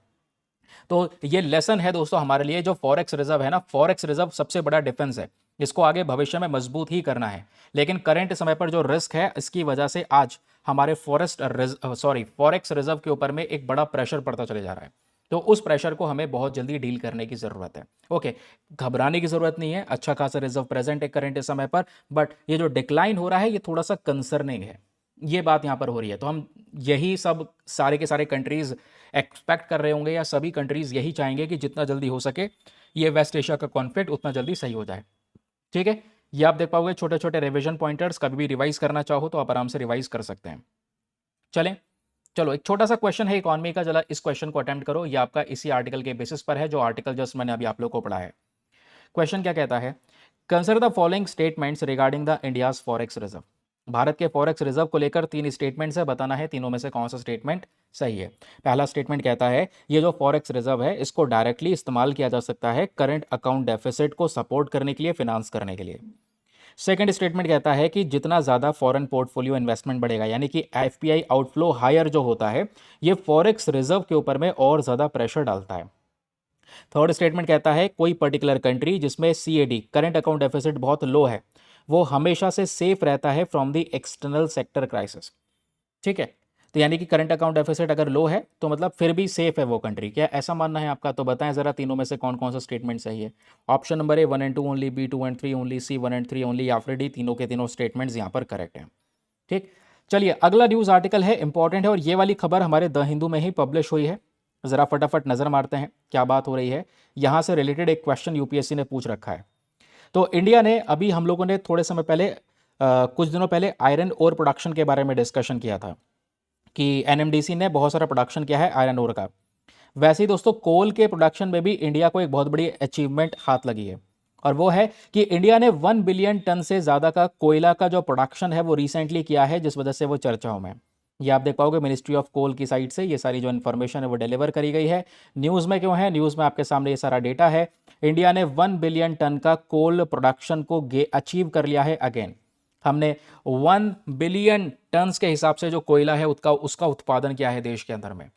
A: तो ये लेसन है दोस्तों हमारे लिए, जो फॉरेक्स रिजर्व है ना, फॉरेक्स रिजर्व सबसे बड़ा डिफेंस है, इसको आगे भविष्य में मजबूत ही करना है। लेकिन करंट समय पर जो रिस्क है, इसकी वजह से आज हमारे फॉरेक्स रिजर्व के ऊपर में एक बड़ा प्रेशर पड़ता चले जा रहा है। तो उस प्रेशर को हमें बहुत जल्दी डील करने की ज़रूरत है। ओके, घबराने की ज़रूरत नहीं है, अच्छा खासा रिजर्व प्रेजेंट है करंट समय पर, बट ये जो डिक्लाइन हो रहा है ये थोड़ा सा कंसर्निंग है, ये बात यहाँ पर हो रही है। तो हम यही सब सारे के सारे कंट्रीज़ एक्सपेक्ट कर रहे होंगे, या सभी कंट्रीज़ यही चाहेंगे कि जितना जल्दी हो सके ये वेस्ट एशिया का कॉन्फ्लिक्ट उतना जल्दी सही हो जाए। ठीक है, ये आप देख पाओगे छोटे छोटे रिवीजन पॉइंटर्स, कभी भी रिवाइज करना चाहो तो आप आराम से रिवाइज कर सकते हैं। चलें, चलो एक छोटा सा क्वेश्चन है इकोनॉमी का, जरा इस क्वेश्चन को अटेम्प्ट करो। ये आपका इसी आर्टिकल के बेसिस पर है, जो आर्टिकल जस्ट मैंने अभी आप लोग को पढ़ा है। क्वेश्चन क्या कहता है, consider the following statements regarding the India's forex reserve. Bharat के फॉरेक्स रिजर्व को लेकर 3 स्टेटमेंट्स है, बताना है तीनों में से कौन सा स्टेटमेंट सही है। पहला स्टेटमेंट कहता है ये जो फॉरेक्स रिजर्व है इसको डायरेक्टली इस्तेमाल किया जा सकता है करंट अकाउंट डेफिसिट को सपोर्ट करने के लिए, फिनांस करने के लिए। सेकंड स्टेटमेंट कहता है कि जितना ज़्यादा फॉरेन पोर्टफोलियो इन्वेस्टमेंट बढ़ेगा, यानी कि एफपीआई आउटफ्लो हायर जो होता है, ये फॉरेक्स रिजर्व के ऊपर में और ज़्यादा प्रेशर डालता है। थर्ड स्टेटमेंट कहता है कोई पर्टिकुलर कंट्री जिसमें सीएडी करंट अकाउंट डेफिसिट बहुत लो है, वो हमेशा से सेफ रहता है from the external sector crisis. ठीक है, तो यानी कि करंट अकाउंट डेफिसिट अगर लो है तो मतलब फिर भी सेफ है वो कंट्री, क्या ऐसा मानना है आपका? तो बताएं जरा तीनों में से कौन कौन सा स्टेटमेंट सही है। Option number A 1 and 2 only, B 2 and 3 only, C 1 and 3 only, या फिर डी तीनों के तीनों स्टेटमेंट्स यहाँ पर करेक्ट हैं। ठीक, चलिए अगला न्यूज़ आर्टिकल है, इंपॉर्टेंट है, और ये वाली खबर हमारे द हिंदू में ही पब्लिश हुई है। ज़रा फटाफट नज़र मारते हैं क्या बात हो रही है। यहाँ से रिलेटेड एक क्वेश्चन यूपीएससी ने पूछ रखा है। तो इंडिया ने अभी, हम लोगों ने थोड़े समय पहले कुछ दिनों पहले आयरन ओर प्रोडक्शन के बारे में डिस्कशन किया था कि एनएमडीसी ने बहुत सारा प्रोडक्शन किया है आयरन ओर का। वैसे ही दोस्तों कोल के प्रोडक्शन में भी इंडिया को एक बहुत बड़ी अचीवमेंट हाथ लगी है, और वो है कि इंडिया ने 1 बिलियन टन से ज़्यादा का कोयला का जो प्रोडक्शन है वो रिसेंटली किया है, जिस वजह से वो चर्चाओं में। ये आप देख पाओगे मिनिस्ट्री ऑफ कोल की साइड से ये सारी जो इन्फॉर्मेशन है वो डिलीवर करी गई है। न्यूज़ में क्यों है? न्यूज़ में आपके सामने ये सारा डेटा है। इंडिया ने 1 बिलियन टन का कोल प्रोडक्शन को अचीव कर लिया है अगेन। हमने 1 बिलियन टन्स के हिसाब से जो कोयला है उसका उत्पादन किया है देश के अंदर में।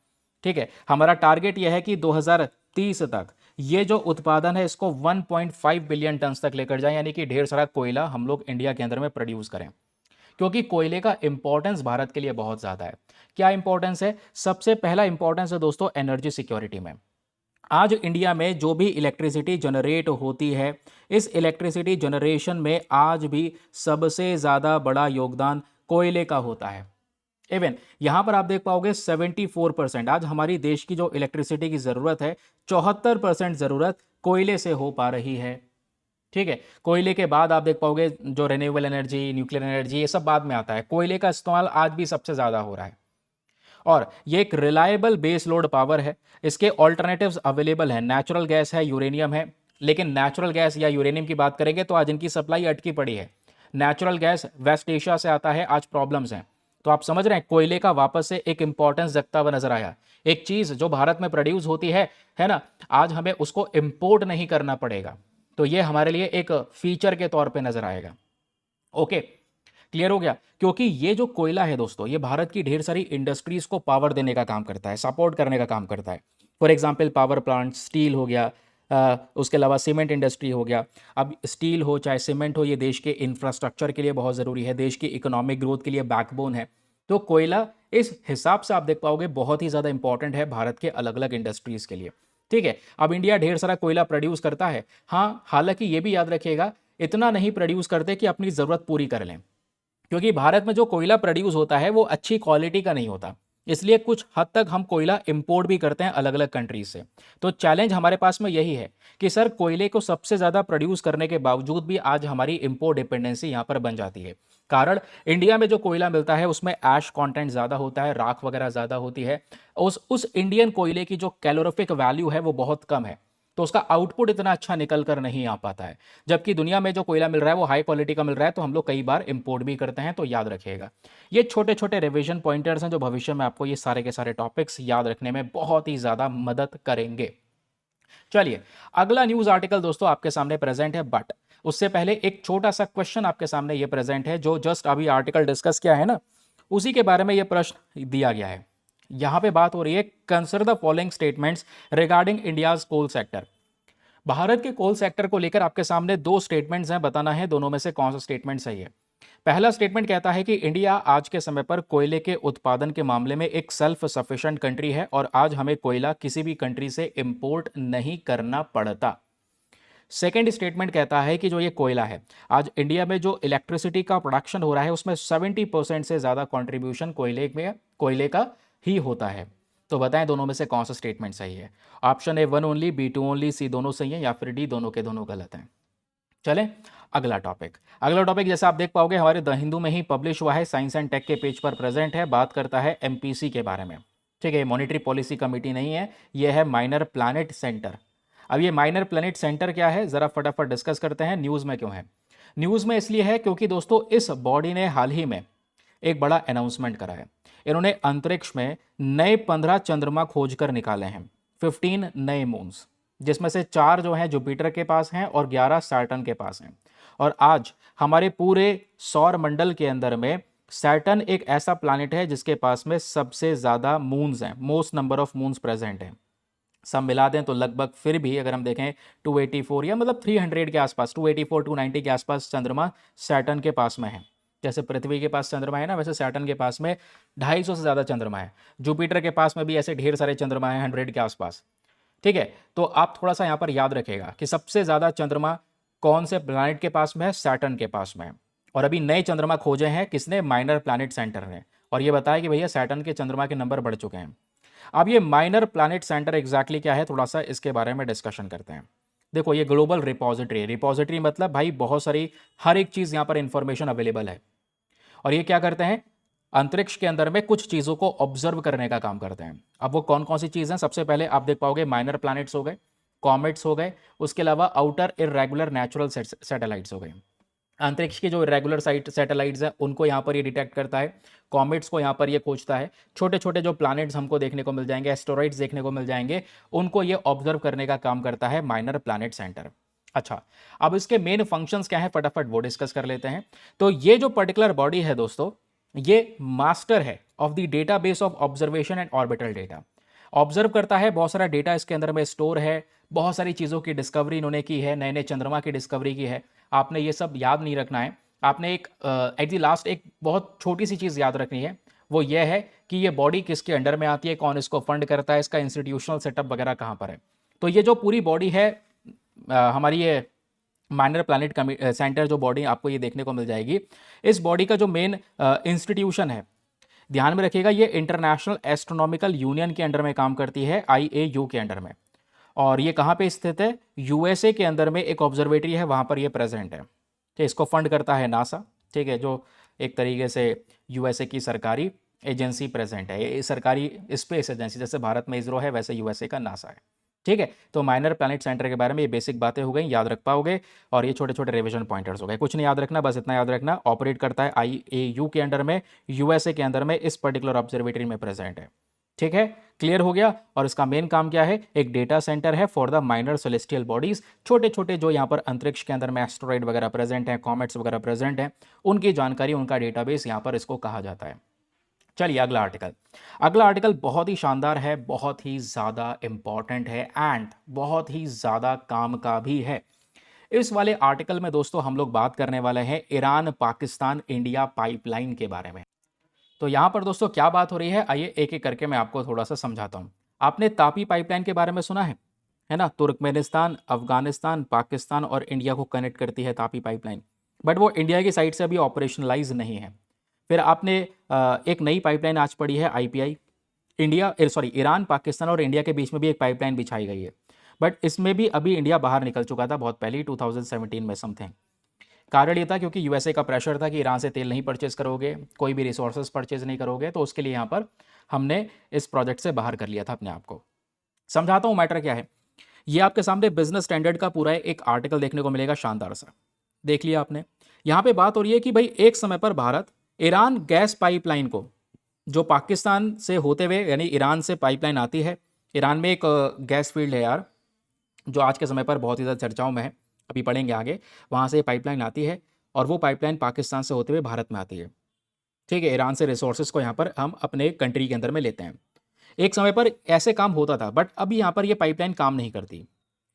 A: ठीक है, हमारा टारगेट यह है कि 2030 तक ये जो उत्पादन है इसको 1.5 बिलियन टन तक लेकर जाएं, यानी कि ढेर सारा कोयला हम लोग इंडिया के अंदर में प्रोड्यूस करें, क्योंकि कोयले का इंपॉर्टेंस भारत के लिए बहुत ज़्यादा है। क्या इंपॉर्टेंस है? सबसे पहला इंपॉर्टेंस है दोस्तों एनर्जी सिक्योरिटी में। आज इंडिया में जो भी इलेक्ट्रिसिटी जनरेट होती है, इस इलेक्ट्रिसिटी जनरेशन में आज भी सबसे ज़्यादा बड़ा योगदान कोयले का होता है। इवन यहां पर आप देख पाओगे 74%, आज हमारी देश की जो इलेक्ट्रिसिटी की ज़रूरत है 74% ज़रूरत कोयले से हो पा रही है। ठीक है, कोयले के बाद आप देख पाओगे जो रिन्यूएबल एनर्जी, न्यूक्लियर एनर्जी, ये सब बाद में आता है। कोयले का इस्तेमाल आज भी सबसे ज़्यादा हो रहा है, और ये एक रिलायबल बेस लोड पावर है। इसके ऑल्टरनेटिव्स अवेलेबल हैं, नेचुरल गैस है, यूरेनियम है। लेकिन नेचुरल गैस या यूरेनियम की बात करेंगे तो आज इनकी सप्लाई अटकी पड़ी है। नेचुरल गैस वेस्ट एशिया से आता है, आज प्रॉब्लम्स हैं। तो आप समझ रहे हैं कोयले का वापस से एक इंपॉर्टेंस जगता हुआ नजर आया। एक चीज़ जो भारत में प्रोड्यूस होती है ना, आज हमें उसको इंपोर्ट नहीं करना पड़ेगा। तो ये हमारे लिए एक फीचर के तौर पे नजर आएगा। ओके, क्लियर हो गया? क्योंकि ये जो कोयला है दोस्तों, ये भारत की ढेर सारी इंडस्ट्रीज को पावर देने का काम करता है, सपोर्ट करने का काम करता है। For example power plant, steel हो गया, उसके अलावा सीमेंट इंडस्ट्री हो गया। अब स्टील हो चाहे सीमेंट हो, ये देश के इंफ्रास्ट्रक्चर के लिए बहुत ज़रूरी है, देश की इकोनॉमिक ग्रोथ के लिए बैकबोन है। तो कोयला इस हिसाब से आप देख पाओगे बहुत ही ज़्यादा इंपॉर्टेंट है भारत के अलग अलग इंडस्ट्रीज़ के लिए। ठीक है, अब इंडिया ढेर सारा कोयला प्रोड्यूस करता है, हाँ, हालांकि ये भी याद रखिएगा इतना नहीं प्रोड्यूस करते कि अपनी ज़रूरत पूरी कर लें, क्योंकि भारत में जो कोयला प्रोड्यूस होता है वो अच्छी क्वालिटी का नहीं होता, इसलिए कुछ हद तक हम कोयला इंपोर्ट भी करते हैं अलग अलग कंट्रीज से। तो चैलेंज हमारे पास में यही है कि सर कोयले को सबसे ज़्यादा प्रोड्यूस करने के बावजूद भी आज हमारी इंपोर्ट डिपेंडेंसी यहाँ पर बन जाती है। कारण इंडिया में जो कोयला मिलता है उसमें ऐश कंटेंट ज़्यादा होता है, राख वगैरह ज़्यादा होती है। उस इंडियन कोयले की जो कैलोरीफिक वैल्यू है वो बहुत कम है, तो उसका आउटपुट इतना अच्छा निकल कर नहीं आ पाता है। जबकि दुनिया में जो कोयला मिल रहा है वो हाई क्वालिटी का मिल रहा है, तो हम लोग कई बार इंपोर्ट भी करते हैं। तो याद रखिएगा, ये छोटे छोटे रिवीजन पॉइंटर्स हैं जो भविष्य में आपको ये सारे के सारे टॉपिक्स याद रखने में बहुत ही ज़्यादा मदद करेंगे। चलिए अगला न्यूज़ आर्टिकल दोस्तों आपके सामने प्रेजेंट है, बट उससे पहले एक छोटा सा क्वेश्चन आपके सामने ये प्रेजेंट है, जो जस्ट अभी आर्टिकल डिस्कस किया है ना, उसी के बारे में ये प्रश्न दिया गया है। यहां पे बात हो रही है consider the following statements regarding India's coal sector. भारत के कोल सेक्टर को लेकर आपके सामने दो स्टेटमेंट्स हैं, बताना है दोनों में से कौन सा स्टेटमेंट सही है। पहला स्टेटमेंट कहता है कि इंडिया आज के समय पर कोयले के उत्पादन के मामले में एक सेल्फ सफिशिएंट कंट्री है और आज हमें कोयला किसी भी कंट्री से इंपोर्ट नहीं करना पड़ता। सेकेंड स्टेटमेंट कहता है कि जो ये कोयला है, आज इंडिया में जो इलेक्ट्रिसिटी का प्रोडक्शन हो रहा है उसमें 70% से ज़्यादा कॉन्ट्रीब्यूशन कोयले का ही होता है। तो बताएं दोनों में से कौन सा स्टेटमेंट सही है। Option A 1 only, B 2 only, C दोनों सही है, या फिर डी दोनों के दोनों गलत हैं। चलें अगला टॉपिक जैसे आप देख पाओगे हमारे द हिंदू में ही पब्लिश हुआ है, साइंस एंड टेक के पेज पर प्रेजेंट है। बात करता है एमपीसी के बारे में। ठीक है, मॉनिटरी पॉलिसी कमेटी नहीं है, यह है माइनर प्लैनेट सेंटर। अब ये माइनर प्लैनेट सेंटर क्या है, जरा फटाफट डिस्कस करते हैं। न्यूज़ में क्यों है? न्यूज़ में इसलिए है क्योंकि दोस्तों इस बॉडी ने हाल ही में एक बड़ा अनाउंसमेंट करा है। इन्होंने अंतरिक्ष में नए 15 चंद्रमा खोज कर निकाले हैं, 15 नए मून्स, जिसमें से 4 जो हैं जुपिटर के पास हैं और 11 सैटर्न के पास हैं। और आज हमारे पूरे सौर मंडल के अंदर में सैटर्न एक ऐसा प्लैनेट है जिसके पास में सबसे ज़्यादा मून्स हैं, most number of moons present हैं। सब मिला दें तो लगभग फिर भी अगर हम देखें 284 या मतलब 300 के आसपास, 284 290 के आसपास चंद्रमा सैटर्न के पास में है। जैसे पृथ्वी के पास चंद्रमा है ना, वैसे सैटर्न के पास में 250 से ज़्यादा चंद्रमा है। जुपिटर के पास में भी ऐसे ढेर सारे चंद्रमा हैं 100 के आसपास। ठीक है, तो आप थोड़ा सा यहाँ पर याद रखिएगा कि सबसे ज़्यादा चंद्रमा कौन से प्लैनेट के पास में है, सैटर्न के पास में है। और अभी नए चंद्रमा खोजे हैं किसने, माइनर प्लैनेट सेंटर ने, और ये बताया कि भैया सैटर्न के चंद्रमा के नंबर बढ़ चुके हैं। अब ये माइनर प्लैनेट सेंटर एग्जैक्टली क्या है, थोड़ा सा इसके बारे में डिस्कशन करते हैं। देखो ये ग्लोबल रिपोजिटरी है। रिपोजिटरी मतलब भाई बहुत सारी, हर एक चीज़ यहाँ पर इंफॉर्मेशन अवेलेबल है। और ये क्या करते हैं, अंतरिक्ष के अंदर में कुछ चीज़ों को ऑब्जर्व करने का काम करते हैं। अब वो कौन कौन सी चीज़ हैं, सबसे पहले आप देख पाओगे माइनर प्लैनेट्स हो गए, कॉमेट्स हो गए, उसके अलावा आउटर इरेगुलर नेचुरल सैटेलाइट्स हो गए। अंतरिक्ष के जो रेगुलर सैटेलाइट्स हैं उनको यहाँ पर ये डिटेक्ट करता है, कॉमेट्स को यहाँ पर ये खोजता है, छोटे छोटे जो प्लैनेट्स हमको देखने को मिल जाएंगे, एस्टेरॉइड्स देखने को मिल जाएंगे, उनको ये ऑब्जर्व करने का काम करता है माइनर प्लैनेट सेंटर। अच्छा, अब इसके मेन फंक्शंस क्या है, फटाफट वो डिस्कस कर लेते हैं। तो ये जो पर्टिकुलर बॉडी है दोस्तों, ये मास्टर है of the database of observation and orbital data. Observe करता है, बहुत सारा डेटा इसके अंदर में स्टोर है, बहुत सारी चीज़ों की डिस्कवरी इन्होंने की है, नए नए चंद्रमा की डिस्कवरी की है। आपने ये सब याद नहीं रखना है, आपने एक एट द लास्ट एक बहुत छोटी सी चीज़ याद रखनी है, वो ये है कि ये बॉडी किसके अंडर में आती है, कौन इसको फंड करता है, इसका इंस्टीट्यूशनल सेटअप वगैरह कहाँ पर है। तो ये जो पूरी बॉडी है हमारी, ये माइनर प्लैनेट सेंटर जो बॉडी आपको ये देखने को मिल जाएगी, इस बॉडी का जो मेन इंस्टीट्यूशन है, ध्यान में रखिएगा, ये इंटरनेशनल एस्ट्रोनॉमिकल यूनियन के अंडर में काम करती है, IAU के अंडर में। और ये कहाँ पे स्थित है, USA के अंदर में एक ऑब्जर्वेटरी है, वहाँ पर ये प्रेजेंट है। ठीक, इसको फंड करता है नासा। ठीक है, जो एक तरीके से USA की सरकारी एजेंसी प्रेजेंट है, ये सरकारी स्पेस एजेंसी, जैसे भारत में इसरो है वैसे USA का नासा है। ठीक है, तो माइनर प्लैनेट सेंटर के बारे में ये बेसिक बातें हो गई, याद रख पाओगे। और ये छोटे छोटे रिवीजन पॉइंटर्स हो गए, कुछ नहीं याद रखना, बस इतना याद रखना, ऑपरेट करता है IAU के अंडर में, USA के अंदर में, इस पर्टिकुलर ऑब्जर्वेटरी में प्रेजेंट है। ठीक है, क्लियर हो गया। और इसका मेन काम क्या है, एक डेटा सेंटर है for the minor celestial bodies, छोटे छोटे जो यहाँ पर अंतरिक्ष के अंदर में एस्टेरॉइड वगैरह प्रेजेंट हैं, कॉमेट्स वगैरह प्रेजेंट हैं, उनकी जानकारी, उनका डेटाबेस यहाँ पर इसको कहा जाता है। चलिए अगला आर्टिकल बहुत ही शानदार है, बहुत ही ज़्यादा इंपॉर्टेंट है एंड बहुत ही ज़्यादा काम का भी है। इस वाले आर्टिकल में दोस्तों हम लोग बात करने वाले हैं ईरान पाकिस्तान इंडिया पाइपलाइन के बारे में। तो यहाँ पर दोस्तों क्या बात हो रही है, आइए एक एक करके मैं आपको थोड़ा सा समझाता हूँ। आपने तापी पाइपलाइन के बारे में सुना है ना, तुर्कमेनिस्तान, अफगानिस्तान, पाकिस्तान और इंडिया को कनेक्ट करती है तापी पाइपलाइन, बट वो इंडिया की साइड से अभी ऑपरेशनलाइज नहीं है। फिर आपने एक नई पाइपलाइन आज पड़ी है, IPI, ईरान पाकिस्तान और इंडिया के बीच में भी एक पाइपलाइन बिछाई गई है, बट इसमें भी अभी इंडिया बाहर निकल चुका था बहुत पहले ही, 2017 में समथिंग। कारण ये था क्योंकि USA का प्रेशर था कि ईरान से तेल नहीं परचेज करोगे, कोई भी रिसोर्सेज परचेज नहीं करोगे, तो उसके लिए यहाँ पर हमने इस प्रोजेक्ट से बाहर कर लिया था अपने आप को। समझाता हूँ मैटर क्या है। ये आपके सामने बिजनेस स्टैंडर्ड का पूरा एक आर्टिकल देखने को मिलेगा, शानदार सा, देख लिया आपने। यहाँ पे बात हो रही है कि भाई एक समय पर भारत ईरान गैस पाइपलाइन को, जो पाकिस्तान से होते हुए यानी ईरान से पाइपलाइन आती है, ईरान में एक गैस फील्ड है यार, जो आज के समय पर बहुत ही ज़्यादा चर्चाओं में है, अभी पढ़ेंगे आगे, वहाँ से पाइपलाइन आती है और वो पाइपलाइन पाकिस्तान से होते हुए भारत में आती है। ठीक है, ईरान से रिसोर्सेज को यहाँ पर हम अपने कंट्री के अंदर में लेते हैं। एक समय पर ऐसे काम होता था, बट अभी यहाँ पर ये पाइपलाइन काम नहीं करती,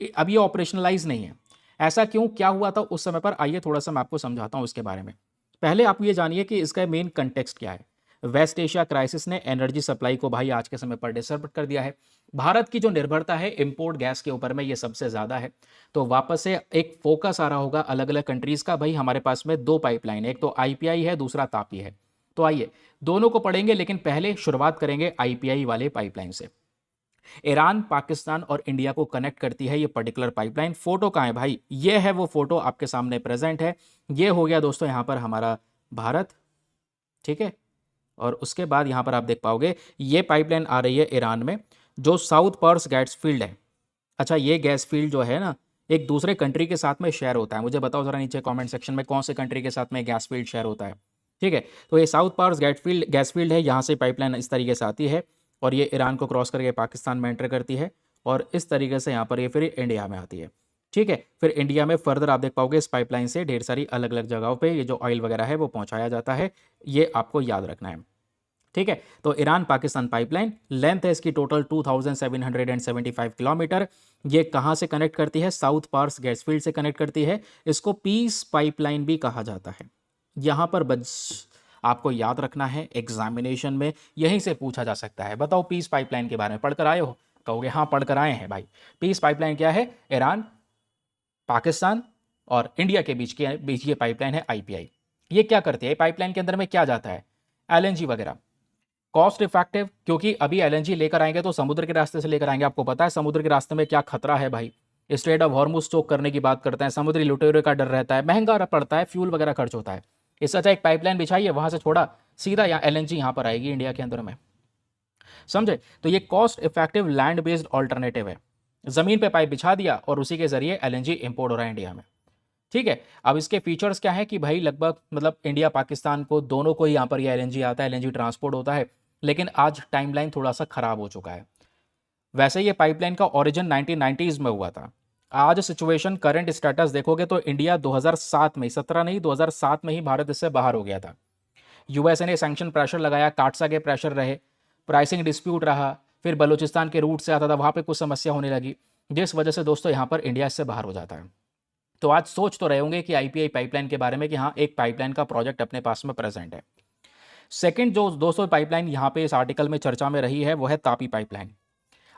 A: अब ये ऑपरेशनलाइज नहीं है। ऐसा क्यों, क्या हुआ था उस समय पर, आइए थोड़ा सा मैं आपको समझाता हूँ इसके बारे में। पहले आप ये जानिए कि इसका मेन कंटेक्स्ट क्या है। वेस्ट एशिया क्राइसिस ने एनर्जी सप्लाई को भाई आज के समय पर डिस्टर्ब कर दिया है। भारत की जो निर्भरता है इंपोर्ट गैस के ऊपर में ये सबसे ज़्यादा है। तो वापस से एक फोकस आ रहा होगा अलग अलग कंट्रीज़ का, भाई हमारे पास में दो पाइपलाइन है, एक तो आईपीआई है, दूसरा तापी है। तो आइए दोनों को पढ़ेंगे, लेकिन पहले शुरुआत करेंगे आईपीआई वाले पाइपलाइन से। ईरान, पाकिस्तान और इंडिया को कनेक्ट करती है ये पर्टिकुलर पाइपलाइन। फोटो कहाँ है भाई, ये है वो फोटो आपके सामने प्रेजेंट है। ये हो गया दोस्तों यहाँ पर हमारा भारत, ठीक है। और उसके बाद यहाँ पर आप देख पाओगे ये पाइपलाइन आ रही है ईरान में, जो साउथ पर्स गैस फील्ड है। अच्छा, ये गैस फील्ड जो है ना, एक दूसरे कंट्री के साथ में शेयर होता है। मुझे बताओ जरा नीचे कमेंट सेक्शन में कौन से कंट्री के साथ में गैस फील्ड शेयर होता है, ठीक है। तो ये साउथ पार्स गैस फील्ड है, यहाँ से पाइपलाइन इस तरीके से आती है और ये ईरान को क्रॉस करके पाकिस्तान में एंटर करती है और इस तरीके से यहाँ पर ये फिर इंडिया में आती है, ठीक है। फिर इंडिया में फर्दर आप देख पाओगे इस पाइपलाइन से ढेर सारी अलग अलग जगहों पे ये जो ऑयल वगैरह है वो पहुंचाया जाता है। ये आपको याद रखना है, ठीक है। तो ईरान पाकिस्तान पाइपलाइन, लेंथ है इसकी टोटल 2775 किलोमीटर। ये कहाँ से कनेक्ट करती है, साउथ पार्स गैस फील्ड से कनेक्ट करती है। इसको पीस पाइपलाइन भी कहा जाता है। यहाँ पर बस आपको याद रखना है, एग्जामिनेशन में यहीं से पूछा जा सकता है। बताओ पीस पाइपलाइन के बारे में पढ़कर आए हो, कहोगे हाँ पढ़कर आए हैं भाई। पीस पाइपलाइन क्या है, ईरान, पाकिस्तान और इंडिया के बीच ये पाइपलाइन है आईपीआई। ये क्या करती है, पाइपलाइन के अंदर में क्या जाता है, एलएनजी वगैरह। कॉस्ट इफेक्टिव, क्योंकि अभी एलएनजी लेकर आएंगे तो समुद्र के रास्ते से लेकर आएंगे। आपको पता है समुद्र के रास्ते में क्या खतरा है भाई, स्ट्रेट ऑफ हॉर्मुज चोक करने की बात करते हैं, समुद्री लुटेरे का डर रहता है, महंगा पड़ता है, फ्यूल वगैरह खर्च होता है। इससे अच्छा एक पाइपलाइन बिछाइए, वहां से छोड़ा सीधा यहाँ एलएनजी यहाँ पर आएगी इंडिया के अंदर में, समझे। तो ये cost effective land based alternative है। जमीन पे पाइप बिछा दिया और उसी के जरिए एलएनजी इंपोर्ट हो रहा है इंडिया में, ठीक है। अब इसके फीचर्स क्या है कि भाई लगभग मतलब इंडिया पाकिस्तान को दोनों को ही यहाँ पर ये एलएनजी आता है, एलएनजी ट्रांसपोर्ट होता है। लेकिन आज टाइमलाइन थोड़ा सा खराब हो चुका है। वैसे ये पाइपलाइन का ओरिजिन 1990s में हुआ था। आज सिचुएशन करंट स्टेटस देखोगे तो इंडिया 2007 में, 17 नहीं 2007 में ही भारत इससे बाहर हो गया था। यूएसए ने सैंक्शन प्रेशर लगाया, काटसा के प्रेशर रहे, प्राइसिंग डिस्प्यूट रहा, फिर बलूचिस्तान के रूट से आता था, वहाँ पे कुछ समस्या होने लगी, जिस वजह से दोस्तों यहाँ पर इंडिया इससे बाहर हो जाता है। तो आज सोच तो रहे होंगे कि आईपीआई पाइपलाइन के बारे में कि हाँ एक पाइपलाइन का प्रोजेक्ट अपने पास में प्रेजेंट है। सेकंड जो दोस्तों पाइपलाइन यहाँ पे इस आर्टिकल में चर्चा में रही है वो है तापी पाइपलाइन।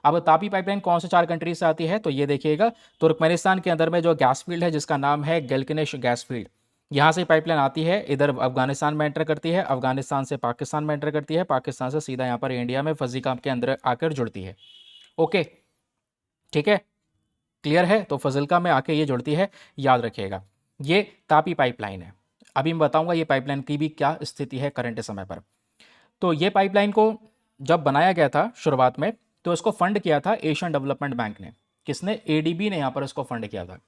A: अब तापी पाइपलाइन कौन से 4 कंट्री से आती है, तो ये देखिएगा तुर्कमेनिस्तान के अंदर में जो गैस फील्ड है जिसका नाम है गिलगिनेश गैस फील्ड, यहाँ से पाइपलाइन आती है, इधर अफगानिस्तान में एंटर करती है, अफगानिस्तान से पाकिस्तान में एंटर करती है, पाकिस्तान से सीधा यहाँ पर इंडिया में फजीका के अंदर आकर जुड़ती है। ओके, ठीक है, क्लियर है। तो फजिल्का में आके ये जुड़ती है, याद रखिएगा। ये तापी पाइपलाइन है। अभी मैं बताऊंगा ये पाइपलाइन की भी क्या स्थिति है करंट समय पर। तो ये पाइपलाइन को जब बनाया गया था शुरुआत में, तो इसको फंड किया था एशियन डेवलपमेंट बैंक ने। किसने, एडीबी ने यहाँ पर इसको फंड किया था।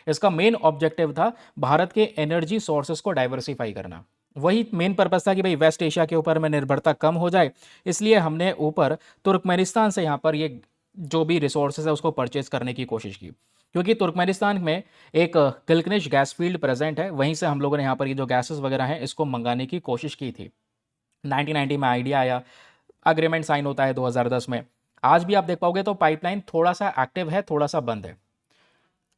A: इसका मेन ऑब्जेक्टिव था भारत के एनर्जी सोर्सेस को डाइवर्सिफाई करना। वही मेन पर्पस था कि भाई वेस्ट एशिया के ऊपर में निर्भरता कम हो जाए, इसलिए हमने ऊपर तुर्कमेनिस्तान से यहाँ पर ये जो भी रिसोर्सेज है उसको परचेज करने की कोशिश की। क्योंकि तुर्कमेनिस्तान में एक गिलगिनेश गैस फील्ड प्रेजेंट है, वहीं से हम लोगों ने यहाँ पर ये जो गैसेस वगैरह हैं इसको मंगाने की कोशिश की थी। 1990 में आइडिया आया, अग्रीमेंट साइन होता है 2010 में। आज भी आप देख पाओगे तो पाइपलाइन थोड़ा सा एक्टिव है, थोड़ा सा बंद है।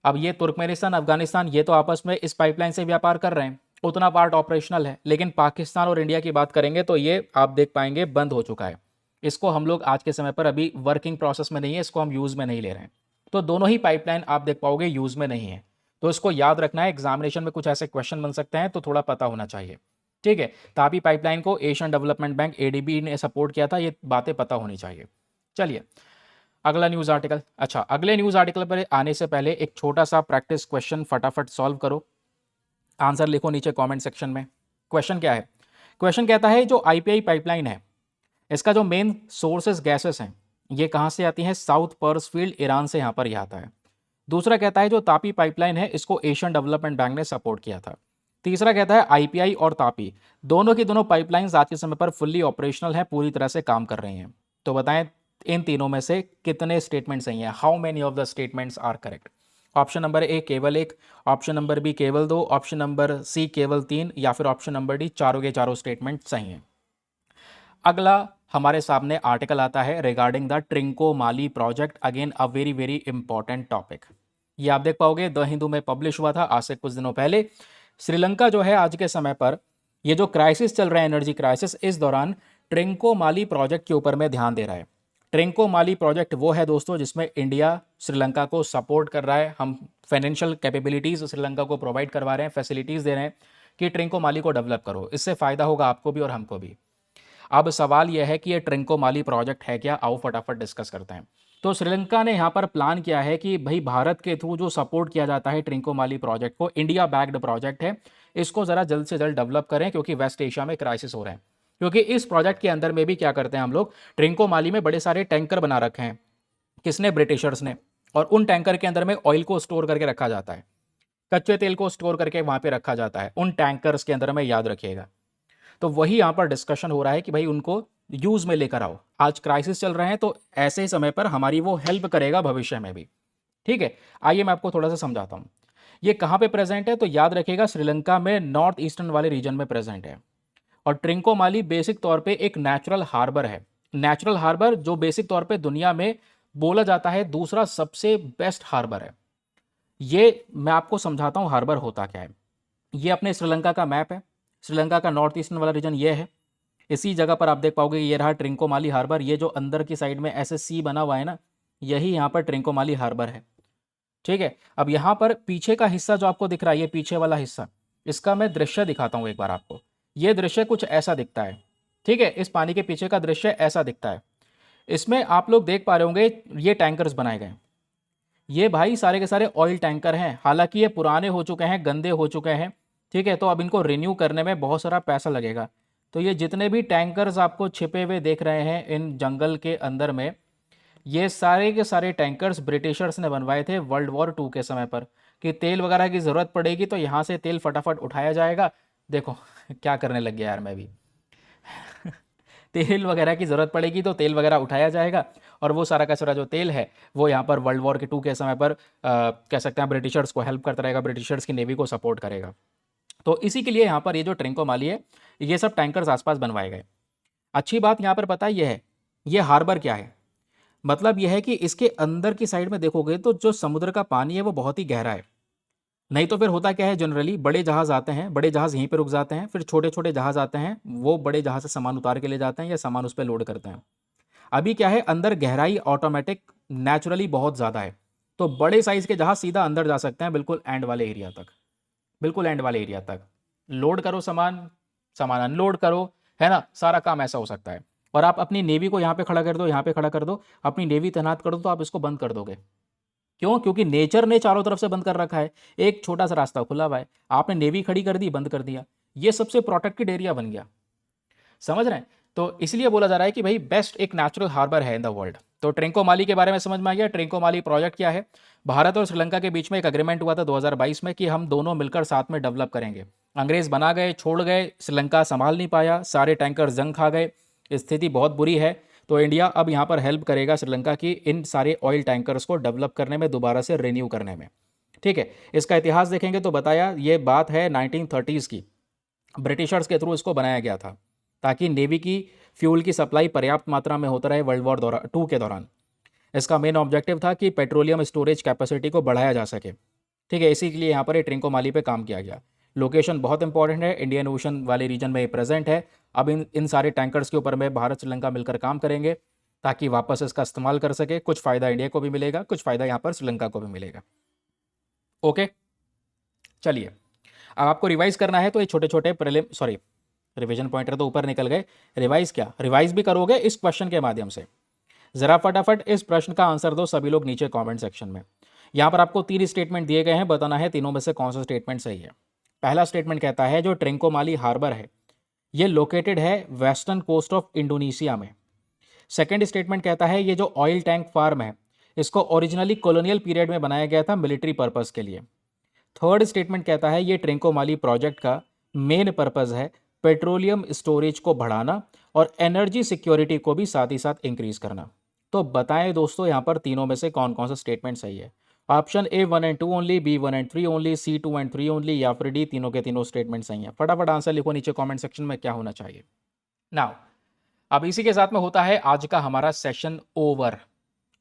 A: अब ये तुर्कमेनिस्तान अफगानिस्तान ये तो आपस में इस पाइपलाइन से व्यापार कर रहे हैं, उतना पार्ट ऑपरेशनल है, लेकिन पाकिस्तान और इंडिया की बात करेंगे तो ये आप देख पाएंगे बंद हो चुका है। इसको हम लोग आज के समय पर अभी वर्किंग प्रोसेस में नहीं है, इसको हम यूज़ में नहीं ले रहे हैं। तो दोनों ही पाइपलाइन आप देख पाओगे यूज़ में नहीं है। तो इसको याद रखना है, एग्जामिनेशन में कुछ ऐसे क्वेश्चन बन सकते हैं, तो थोड़ा पता होना चाहिए, ठीक है। तापी पाइपलाइन को एशियन डेवलपमेंट बैंक एडीबी ने सपोर्ट किया था, ये बातें पता होनी चाहिए। चलिए अगला न्यूज़ आर्टिकल। अच्छा, अगले न्यूज़ आर्टिकल पर आने से पहले एक छोटा सा प्रैक्टिस क्वेश्चन फटाफट सॉल्व करो। आंसर लिखो नीचे कमेंट सेक्शन में। क्वेश्चन क्या है, क्वेश्चन कहता है जो आईपीआई पाइपलाइन है इसका जो मेन सोर्सेस गैसेस हैं ये कहाँ से आती हैं, साउथ पर्स फील्ड ईरान से यहाँ पर यह आता है। दूसरा कहता है जो तापी पाइपलाइन है इसको एशियन डेवलपमेंट बैंक ने सपोर्ट किया था। तीसरा कहता है आईपीआई और तापी दोनों की दोनों पाइपलाइंस आज के समय पर फुल्ली ऑपरेशनल है, पूरी तरह से काम कर रही हैं। तो बताएं इन तीनों में से कितने स्टेटमेंट सही हैं, how many of the statements are correct. Option number A केवल 1, ऑप्शन नंबर बी केवल 2, ऑप्शन नंबर सी केवल 3 या फिर ऑप्शन नंबर डी चारों के चारों स्टेटमेंट सही हैं। अगला हमारे सामने आर्टिकल आता है regarding the Trincomalee project, again a very very important topic. ये आप देख पाओगे द हिंदू में पब्लिश हुआ था आज से कुछ दिनों पहले। श्रीलंका जो है आज के समय पर ये जो क्राइसिस चल रहा है, एनर्जी क्राइसिस, इस दौरान ट्रिंकोमाली प्रोजेक्ट के ऊपर में ध्यान दे रहा है। ट्रिंकोमाली प्रोजेक्ट वो है दोस्तों जिसमें इंडिया श्रीलंका को सपोर्ट कर रहा है। हम फाइनेंशियल कैपेबिलिटीज श्रीलंका को प्रोवाइड करवा रहे हैं, फैसिलिटीज दे रहे हैं कि ट्रिंकोमाली को डेवलप करो, इससे फायदा होगा आपको भी और हमको भी। अब सवाल यह है कि ये ट्रिंकोमाली प्रोजेक्ट है क्या, आओ फटाफट डिस्कस करते हैं। तो श्रीलंका ने यहाँ पर प्लान किया है कि भाई भारत के थ्रू जो सपोर्ट किया जाता है ट्रिंकोमाली प्रोजेक्ट को, इंडिया बैक्ड प्रोजेक्ट है, इसको ज़रा जल्द से जल्द डेवलप करें क्योंकि वेस्ट एशिया में क्राइसिस हो रहे हैं। क्योंकि इस प्रोजेक्ट के अंदर में भी क्या करते हैं हम लोग, ट्रिंकोमाली में बड़े सारे टैंकर बना रखे हैं। किसने? ब्रिटिशर्स ने। और उन टैंकर के अंदर में ऑयल को स्टोर करके रखा जाता है, कच्चे तेल को स्टोर करके वहाँ पे रखा जाता है उन टैंकर्स के अंदर में, याद रखिएगा। तो वही यहाँ पर डिस्कशन हो रहा है कि भाई उनको यूज में लेकर आओ। आज क्राइसिस चल रहे हैं तो ऐसे ही समय पर हमारी वो हेल्प करेगा भविष्य में भी। ठीक है, आइए मैं आपको थोड़ा सा समझाता हूँ। ये कहाँ पे प्रेजेंट है, तो याद रखिएगा श्रीलंका में नॉर्थ ईस्टर्न वाले रीजन में प्रेजेंट है। और ट्रिंकोमाली बेसिक तौर पे एक नेचुरल हार्बर है। नेचुरल हार्बर जो बेसिक तौर पे दुनिया में बोला जाता है दूसरा सबसे बेस्ट हार्बर है। ये मैं आपको समझाता हूँ हार्बर होता क्या है। ये अपने श्रीलंका का मैप है। श्रीलंका का नॉर्थ ईस्टर्न वाला रीजन ये है। इसी जगह पर आप देख पाओगे ये रहा ट्रिंकोमाली हार्बर। ये जो अंदर की साइड में ऐसे सी बना हुआ है ना, यही यहाँ पर ट्रिंकोमाली हार्बर है। ठीक है, अब यहाँ पर पीछे का हिस्सा जो आपको दिख रहा है, ये पीछे वाला हिस्सा, इसका मैं दृश्य दिखाता हूँ एक बार आपको। ये दृश्य कुछ ऐसा दिखता है। ठीक है, इस पानी के पीछे का दृश्य ऐसा दिखता है। इसमें आप लोग देख पा रहे होंगे ये टैंकर्स बनाए गए। ये भाई सारे के सारे ऑयल टैंकर हैं। हालांकि ये पुराने हो चुके हैं, गंदे हो चुके हैं। ठीक है, तो अब इनको रिन्यू करने में बहुत सारा पैसा लगेगा। तो ये जितने भी टैंकर्स आपको छिपे हुए देख रहे हैं इन जंगल के अंदर में, ये सारे के सारे टैंकर्स ब्रिटिशर्स ने बनवाए थे वर्ल्ड वॉर 2 के समय पर, कि तेल वगैरह की ज़रूरत पड़ेगी तो यहाँ से तेल फटाफट उठाया जाएगा। देखो क्या करने लग गया यार मैं भी तेल वगैरह की ज़रूरत पड़ेगी तो तेल वगैरह उठाया जाएगा, और वो सारा का सारा जो तेल है वो यहाँ पर वर्ल्ड वॉर 2 के समय पर कह सकते हैं ब्रिटिशर्स को हेल्प करता रहेगा, ब्रिटिशर्स की नेवी को सपोर्ट करेगा। तो इसी के लिए यहाँ पर ये जो ट्रिंकोमाली है, ये सब टैंकर्स आसपास बनवाए गए। अच्छी बात यहाँ पर पता यह है, ये हार्बर क्या है, मतलब यह है कि इसके अंदर की साइड में देखोगे तो जो समुद्र का पानी है वो बहुत ही गहरा है। नहीं तो फिर होता क्या है, जनरली बड़े जहाज आते हैं, बड़े जहाज यहीं पे रुक जाते हैं, फिर छोटे छोटे जहाज आते हैं, वो बड़े जहाज से सामान उतार के ले जाते हैं या सामान उस पर लोड करते हैं। अभी क्या है, अंदर गहराई ऑटोमेटिक नेचुरली बहुत ज़्यादा है, तो बड़े साइज के जहाज सीधा अंदर जा सकते हैं, बिल्कुल एंड वाले एरिया तक, बिल्कुल एंड वाले एरिया तक लोड करो सामान, सामान अनलोड करो, है ना, सारा काम ऐसा हो सकता है। और आप अपनी नेवी को यहाँ पे खड़ा कर दो, यहाँ पे खड़ा कर दो, अपनी नेवी तैनात कर दो, तो आप इसको बंद कर दोगे। क्यों? क्योंकि नेचर ने चारों तरफ से बंद कर रखा है, एक छोटा सा रास्ता खुला हुआ है, आपने नेवी खड़ी कर दी, बंद कर दिया, ये सबसे प्रोटेक्टेड एरिया बन गया। समझ रहे हैं? तो इसलिए बोला जा रहा है कि भाई बेस्ट एक नेचुरल हार्बर है इन द वर्ल्ड। तो ट्रिंकोमाली के बारे में समझ में आ गया। ट्रिंकोमाली प्रोजेक्ट क्या है? भारत और श्रीलंका के बीच में एक अग्रीमेंट हुआ था 2022 में कि हम दोनों मिलकर साथ में डेवलप करेंगे। अंग्रेज बना गए, छोड़ गए, श्रीलंका संभाल नहीं पाया, सारे टैंकर जंग खा गए, स्थिति बहुत बुरी है। तो इंडिया अब यहाँ पर हेल्प करेगा श्रीलंका की इन सारे ऑयल टैंकर्स को डेवलप करने में, दोबारा से रिन्यू करने में। ठीक है, इसका इतिहास देखेंगे तो बताया ये बात है 1930s की। ब्रिटिशर्स के थ्रू इसको बनाया गया था ताकि नेवी की फ्यूल की सप्लाई पर्याप्त मात्रा में होता रहे वर्ल्ड वॉर 2 के दौरान। इसका मेन ऑब्जेक्टिव था कि पेट्रोलियम स्टोरेज कैपेसिटी को बढ़ाया जा सके। ठीक है, इसी के लिए यहाँ पर ट्रिंकोमाली पे काम किया गया। लोकेशन बहुत इंपॉर्टेंट है, इंडियन ओशन वाले रीजन में प्रेजेंट है। अब इन सारे टैंकर्स के ऊपर में भारत श्रीलंका मिलकर काम करेंगे ताकि वापस इसका इस्तेमाल कर सके। कुछ फ़ायदा इंडिया को भी मिलेगा, कुछ फ़ायदा यहाँ पर श्रीलंका को भी मिलेगा। ओके, चलिए अब आपको रिवाइज करना है, तो ये छोटे छोटे रिवीजन पॉइंटर तो ऊपर निकल गए, रिवाइज क्या, रिवाइज भी करोगे इस क्वेश्चन के माध्यम से। जरा फटाफट इस प्रश्न का आंसर दो सभी लोग नीचे कमेंट सेक्शन में। यहाँ पर आपको 3 स्टेटमेंट दिए गए हैं, बताना है तीनों में से कौन सा स्टेटमेंट सही है। पहला स्टेटमेंट कहता है जो ट्रिंकोमाली हार्बर है ये लोकेटेड है वेस्टर्न कोस्ट ऑफ इंडोनेशिया में। सेकेंड स्टेटमेंट कहता है ये जो ऑयल टैंक फार्म है इसको ओरिजिनली कॉलोनियल पीरियड में बनाया गया था मिलिट्री पर्पस के लिए। थर्ड स्टेटमेंट कहता है ये ट्रिंकोमाली प्रोजेक्ट का मेन पर्पस है पेट्रोलियम स्टोरेज को बढ़ाना और एनर्जी सिक्योरिटी को भी साथ ही साथ इंक्रीज करना। तो बताएं दोस्तों यहाँ पर तीनों में से कौन कौन सा स्टेटमेंट सही है। Option A 1 and 2 only, B 1 and 3 only, C 2 and 3 only, या फिर डी तीनों के तीनों स्टेटमेंट सही हैं। फटाफट आंसर लिखो नीचे कमेंट सेक्शन में क्या होना चाहिए। नाउ अब इसी के साथ में होता है आज का हमारा सेशन ओवर।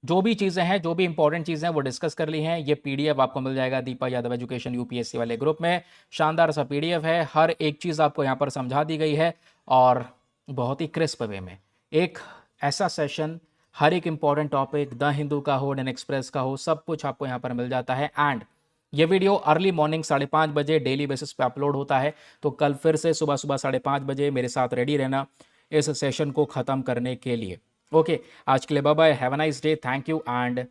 A: जो भी चीज़ें हैं, जो भी इंपॉर्टेंट चीज़ें हैं वो डिस्कस कर ली हैं। ये पीडीएफ आपको मिल जाएगा दीपा यादव एजुकेशन यूपीएससी वाले ग्रुप में। शानदार सा पीडीएफ है, हर एक चीज़ आपको यहाँ पर समझा दी गई है और बहुत ही क्रिस्प वे में। एक ऐसा सेशन, हर एक इंपॉर्टेंट टॉपिक, द हिंदू का हो, इंडियन एक्सप्रेस का हो, सब कुछ आपको यहाँ पर मिल जाता है। एंड ये वीडियो अर्ली मॉर्निंग 5:30 बजे डेली बेसिस पे अपलोड होता है। तो कल फिर से सुबह सुबह 5:30 बजे मेरे साथ रेडी रहना इस सेशन को ख़त्म करने के लिए। ओके, आज के लिए bye bye, have a nice day, thank you and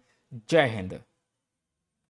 A: जय हिंद।